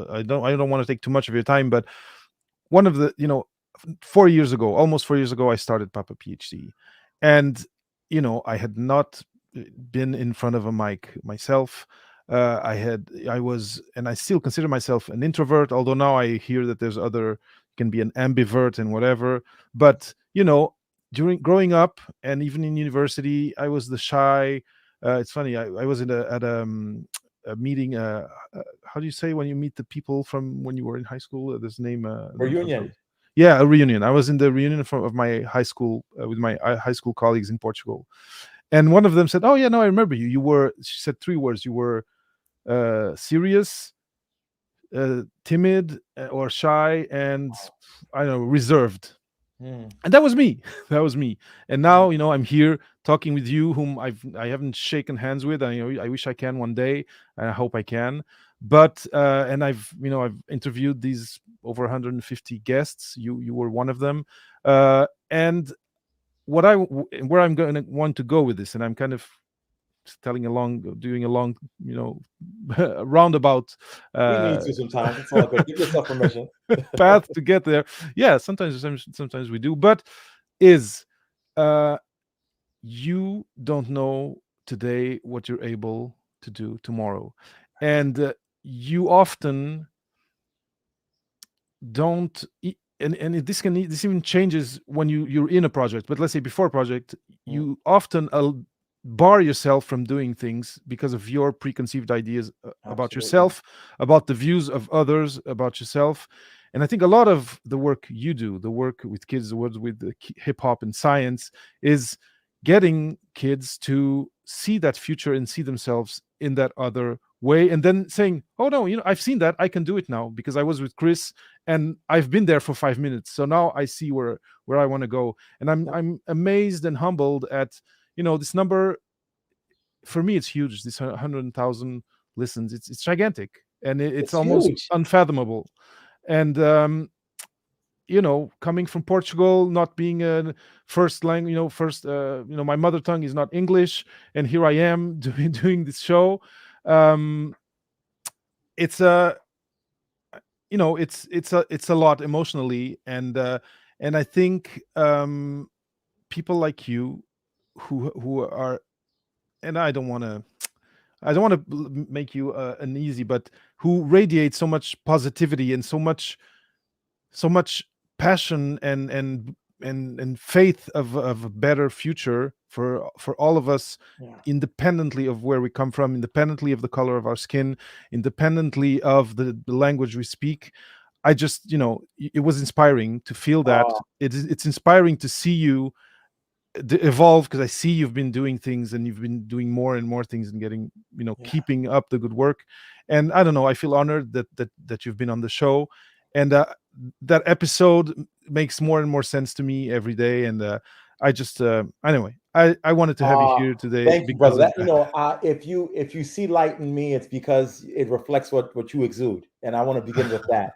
I don't want to take too much of your time, but one of the 4 years ago, almost 4 years ago, I started Papa PhD, and I had not been in front of a mic myself. I was, and I still consider myself an introvert, although now I hear that there's can be an ambivert and whatever. But during growing up and even in university, I was the shy. It's funny. I was at a meeting. How do you say when you meet the people from when you were in high school? There's a name. Reunion. Yeah, a reunion. I was in the reunion of my high school with my high school colleagues in Portugal, and one of them said, "Oh yeah, no, I remember you. You were." She said 3 words. You were serious, timid, or shy, and I don't know, reserved. And that was me. That was me. And now I'm here talking with you, whom I haven't shaken hands with. I wish I can one day, and I hope I can. But and I've interviewed these over 150 guests. You were one of them. And where I'm going to want to go with this, and I'm kind of doing a long, roundabout. We need to sometimes. It's all good. Give yourself permission. Path to get there. Yeah, sometimes we do, but you don't know today what you're able to do tomorrow, and you often don't. And this even changes when you're in a project. But let's say before a project, you often bar yourself from doing things because of your preconceived ideas about yourself, about the views of others, about yourself. And I think a lot of the work you do, the work with kids, the work with hip hop and science, is getting kids to see that future and see themselves in that other way, and then saying, "Oh no, I've seen that. I can do it now because I was with Chris and I've been there for 5 minutes. So now I see where I want to go." And I'm amazed and humbled at this number. For me, it's huge. This 100,000 listens. It's gigantic, and it's almost huge, unfathomable. And coming from Portugal, not being a first language, my mother tongue is not English, and here I am doing this show. It's a it's a lot emotionally, and I think people like you who are, and I don't want to make you uneasy, but who radiate so much positivity and so much passion and faith of a better future for all of us, independently of where we come from, independently of the color of our skin, independently of the language we speak. I just, it was inspiring to feel that. It's inspiring to see you evolve, because I see you've been doing things, and you've been doing more and more things, and getting, keeping up the good work. And I don't know, I feel honored that you've been on the show, and that episode makes more and more sense to me every day. And I just anyway, I wanted to have you here today. Thank you, brother. If you see light in me, it's because it reflects what you exude, and I want to begin with that.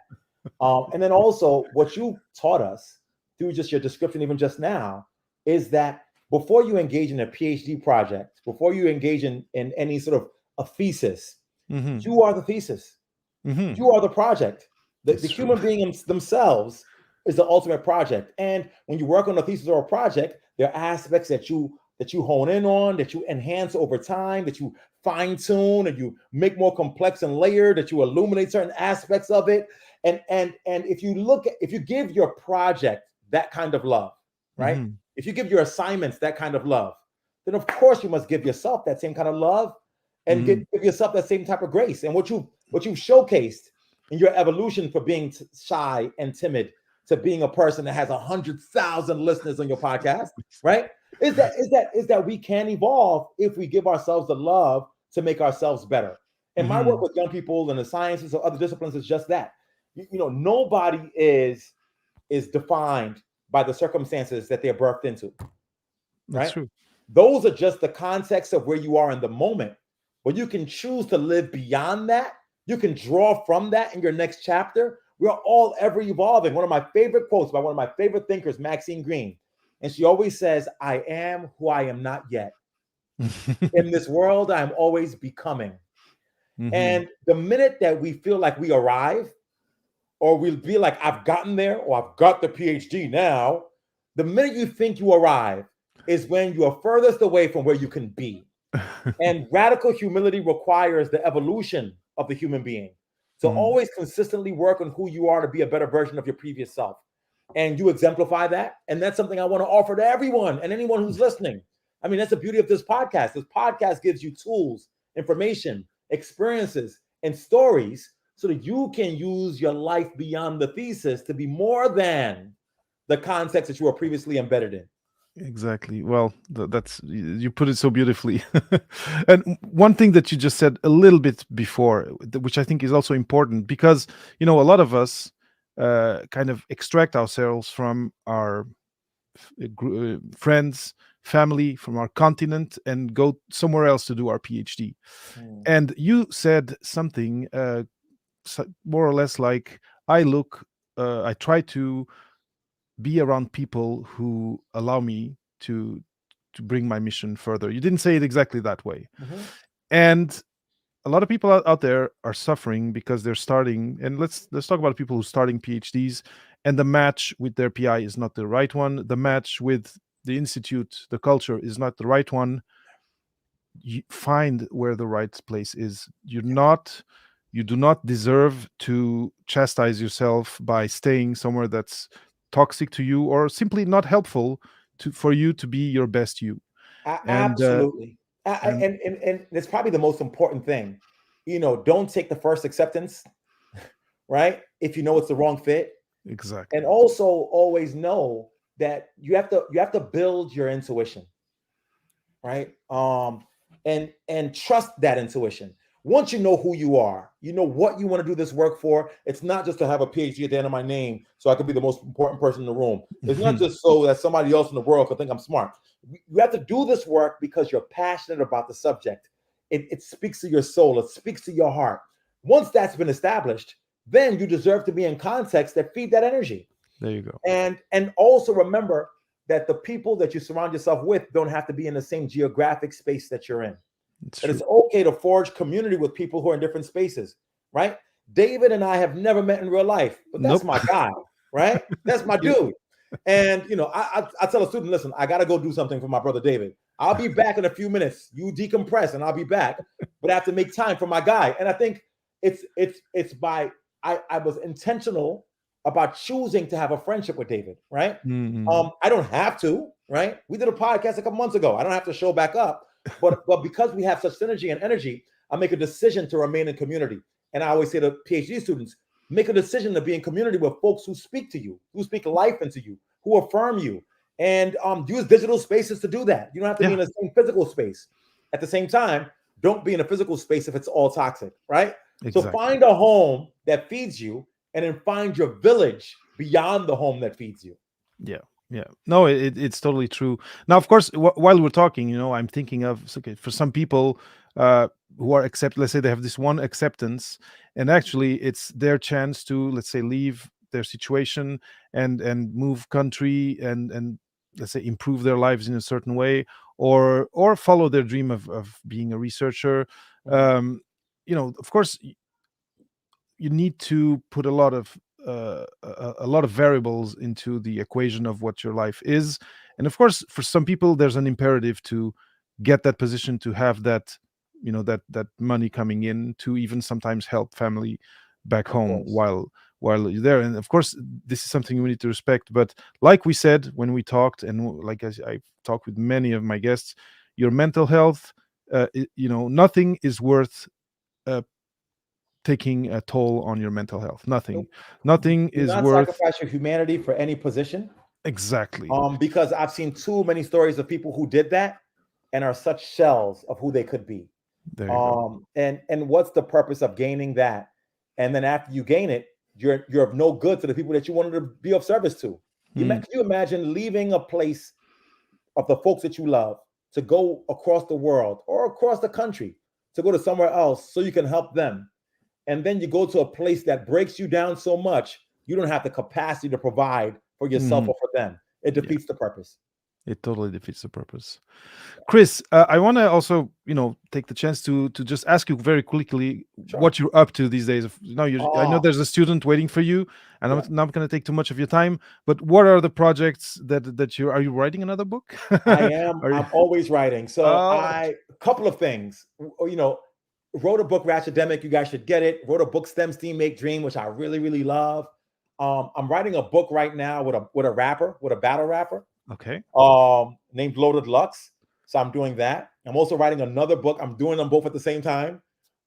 And then also what you taught us through just your description, even just now, is that before you engage in a PhD project, before you engage in any sort of a thesis, You are the thesis. You are the project. The human being themselves is the ultimate project. And when you work on a thesis or a project, there are aspects that you hone in on, that you enhance over time, that you fine tune, and you make more complex and layered, that you illuminate certain aspects of it. And if you give your project that kind of love, right? If you give your assignments that kind of love, then of course you must give yourself that same kind of love, and give yourself that same type of grace. And what you've showcased in your evolution for being shy and timid to being a person that has 100,000 listeners on your podcast, right? Is that we can evolve if we give ourselves the love to make ourselves better. And my work with young people in the sciences or other disciplines is just that. Nobody is defined by the circumstances that they're birthed into. Right? That's true. Those are just the context of where you are in the moment. But you can choose to live beyond that. You can draw from that in your next chapter. We're all ever evolving. One of my favorite quotes by one of my favorite thinkers, Maxine Green. And she always says, I am who I am not yet. In this world, I'm always becoming. And the minute that we feel like we arrive, or we'll be like, I've gotten there, or I've got the PhD now, the minute you think you arrive is when you are furthest away from where you can be. And radical humility requires the evolution of the human being. So always consistently work on who you are to be a better version of your previous self. And you exemplify that. And that's something I want to offer to everyone and anyone who's listening. I mean, that's the beauty of this podcast. This podcast gives you tools, information, experiences, and stories so that you can use your life beyond the thesis to be more than the context that you were previously embedded in. Exactly. Well, that's you put it so beautifully. And one thing that you just said a little bit before, which I think is also important, because a lot of us kind of extract ourselves from our friends, family, from our continent, and go somewhere else to do our PhD. And you said something more or less like, I try to be around people who allow me to bring my mission further. You didn't say it exactly that way. And a lot of people out there are suffering because they're starting, and let's talk about people who are starting PhDs, and the match with their PI is not the right one. The match with the institute, the culture, is not the right one. You find where the right place is. You do not deserve to chastise yourself by staying somewhere that's toxic to you or simply not helpful for you to be your best you. Absolutely. And it's probably the most important thing. Don't take the first acceptance, right? If you know it's the wrong fit. Exactly. And also always know that you have to build your intuition, right? And trust that intuition. Once you know who you are, you know what you want to do this work for. It's not just to have a PhD at the end of my name so I can be the most important person in the room. It's not just so that somebody else in the world can think I'm smart. You have to do this work because you're passionate about the subject. It speaks to your soul. It speaks to your heart. Once that's been established, then you deserve to be in contexts that feed that energy. There you go. And also remember that the people that you surround yourself with don't have to be in the same geographic space that you're in. It's okay to forge community with people who are in different spaces, right? David and I have never met in real life, but that's my guy, right? That's my dude. And, I tell a student, listen, I got to go do something for my brother David. I'll be back in a few minutes. You decompress and I'll be back, but I have to make time for my guy. And I think I was intentional about choosing to have a friendship with David, right? I don't have to, right? We did a podcast a couple months ago. I don't have to show back up. But because we have such synergy and energy, I make a decision to remain in community. And I always say to PhD students, make a decision to be in community with folks who speak to you, who speak life into you, who affirm you, and use digital spaces to do that. You don't have to be in the same physical space. At the same time, don't be in a physical space if it's all toxic, right? Exactly. So find a home that feeds you, and then find your village beyond the home that feeds you. Yeah. No, it's totally true. Now, of course, while we're talking, I'm thinking of, okay, for some people who are let's say they have this one acceptance, and actually it's their chance to, let's say, leave their situation and move country and let's say improve their lives in a certain way, or follow their dream of being a researcher. of course, you need to put a lot of variables into the equation of what your life is. And of course, for some people, there's an imperative to get that position, to have that, that money coming in, to even sometimes help family back home while you're there. And of course, this is something we need to respect. But like we said when we talked, and like I talked with many of my guests, your mental health, nothing is worth taking a toll on your mental health. Nothing Do is not worth. sacrifice your humanity for any position. Exactly. Because I've seen too many stories of people who did that and are such shells of who they could be. There you go. And what's the purpose of gaining that? And then after you gain it, you're of no good to the people that you wanted to be of service to. Can you imagine leaving a place of the folks that you love to go across the world or across the country to go to somewhere else so you can help them? And then you go to a place that breaks you down so much, you don't have the capacity to provide for yourself or for them. It defeats the purpose. It totally defeats the purpose. Chris, I want to also, take the chance to just ask you very quickly what you're up to these days. I know there's a student waiting for you, and I'm not going to take too much of your time. But what are the projects that are you writing another book? I am. I'm always writing. So a couple of things. Wrote a book, Ratchetdemic. You guys should get it. Wrote a book, STEM, Steam, Make, Dream, which I really, really love. I'm writing a book right now with a rapper, with a battle rapper. Okay. Named Loaded Lux. So I'm doing that. I'm also writing another book. I'm doing them both at the same time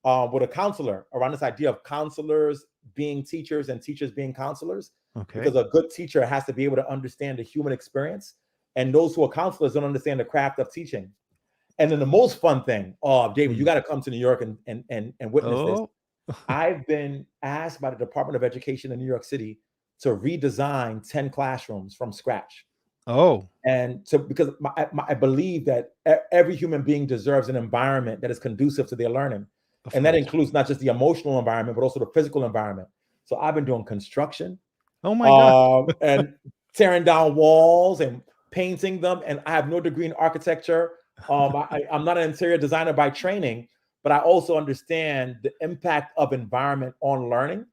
with a counselor around this idea of counselors being teachers and teachers being counselors. Okay. Because a good teacher has to be able to understand the human experience. And those who are counselors don't understand the craft of teaching. And then the most fun thing, David, you got to come to New York and witness this. I've been asked by the Department of Education in New York City to redesign 10 classrooms from scratch. And so because I believe that every human being deserves an environment that is conducive to their learning. And that includes not just the emotional environment, but also the physical environment. So I've been doing construction. Oh my God. And tearing down walls and painting them. And I have no degree in architecture. I'm not an interior designer by training, but I also understand the impact of environment on learning.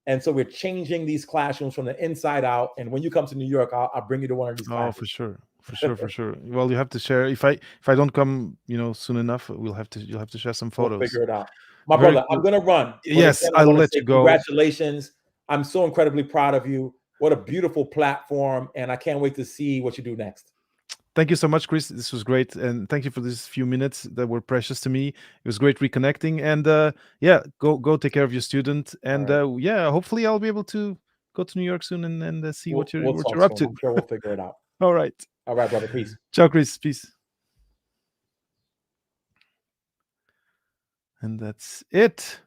And so we're changing these classrooms from the inside out. And when you come to New York, I'll bring you to one of these classes. For sure. Well, you have to share. If I don't come, soon enough, you'll have to share some photos. We'll figure it out. My brother, I'm gonna run. Yes, I'll let you go. Congratulations. I'm so incredibly proud of you. What a beautiful platform. And I can't wait to see what you do next. Thank you so much, Chris. This was great. And thank you for these few minutes that were precious to me. It was great reconnecting. And go take care of your student. And hopefully I'll be able to go to New York soon and see what you're up to. I'm sure we'll figure it out. All right. All right, brother. Peace. Ciao, Chris. Peace. And that's it.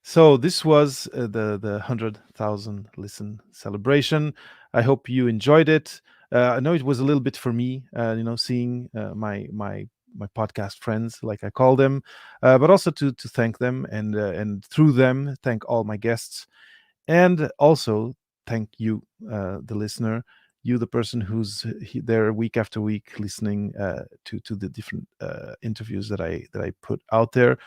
So this was the 100,000 listen celebration. I hope you enjoyed it. I know it was a little bit for me, seeing my podcast friends, like I call them, but also to thank them and through them thank all my guests, and also thank you, the listener, you, the person who's there week after week listening to the different interviews that I put out there.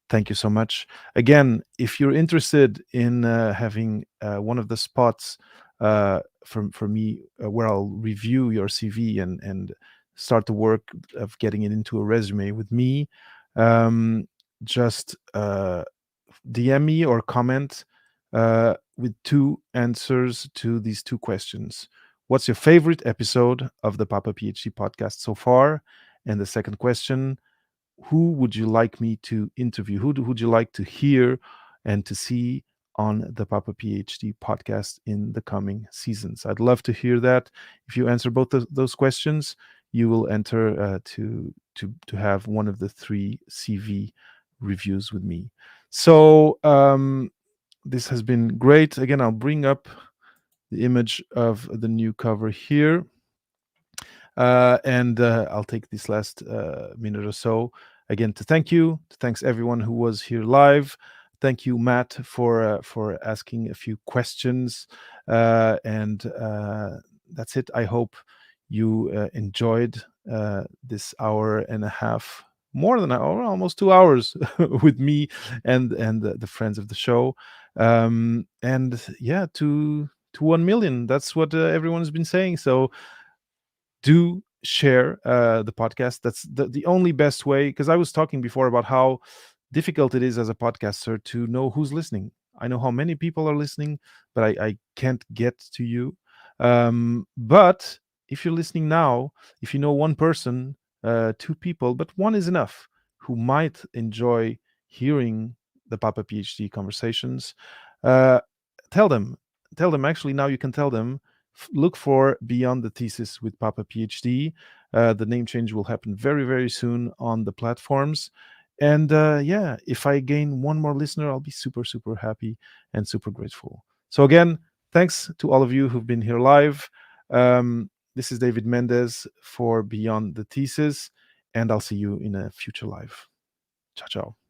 Thank you so much. Again, if you're interested in having one of the spots for me where I'll review your CV and start the work of getting it into a resume with me, just DM me or comment with 2 answers to these 2 questions. What's your favorite episode of the Papa PhD podcast so far? And the second question, who would you like me to interview? Who would you like to hear and to see on the Papa PhD podcast in the coming seasons? I'd love to hear that. If you answer both of those questions, you will enter to have one of the 3 CV reviews with me. So this has been great. Again, I'll bring up the image of the new cover here. And I'll take this last minute or so again to thanks everyone who was here live. Thank you, Matt, for asking a few questions, and that's it. I hope you enjoyed this hour and a half more than almost 2 hours with me and the friends of the show. And yeah, to 1 million. That's what everyone's been saying. So do share the podcast. That's the only best way, because I was talking before about how difficult it is as a podcaster to know who's listening. I know how many people are listening, but I can't get to you. But if you're listening now, if you know one person, two people, but one is enough, who might enjoy hearing the Papa PhD conversations, uh, tell them. Tell them. Actually, now you can tell them. Look for Beyond the Thesis with Papa PhD. The name change will happen very, very soon on the platforms. And yeah, if I gain one more listener, I'll be super, super happy and super grateful. So again, thanks to all of you who've been here live. This is David Mendez for Beyond the Thesis, and I'll see you in a future live. Ciao, ciao.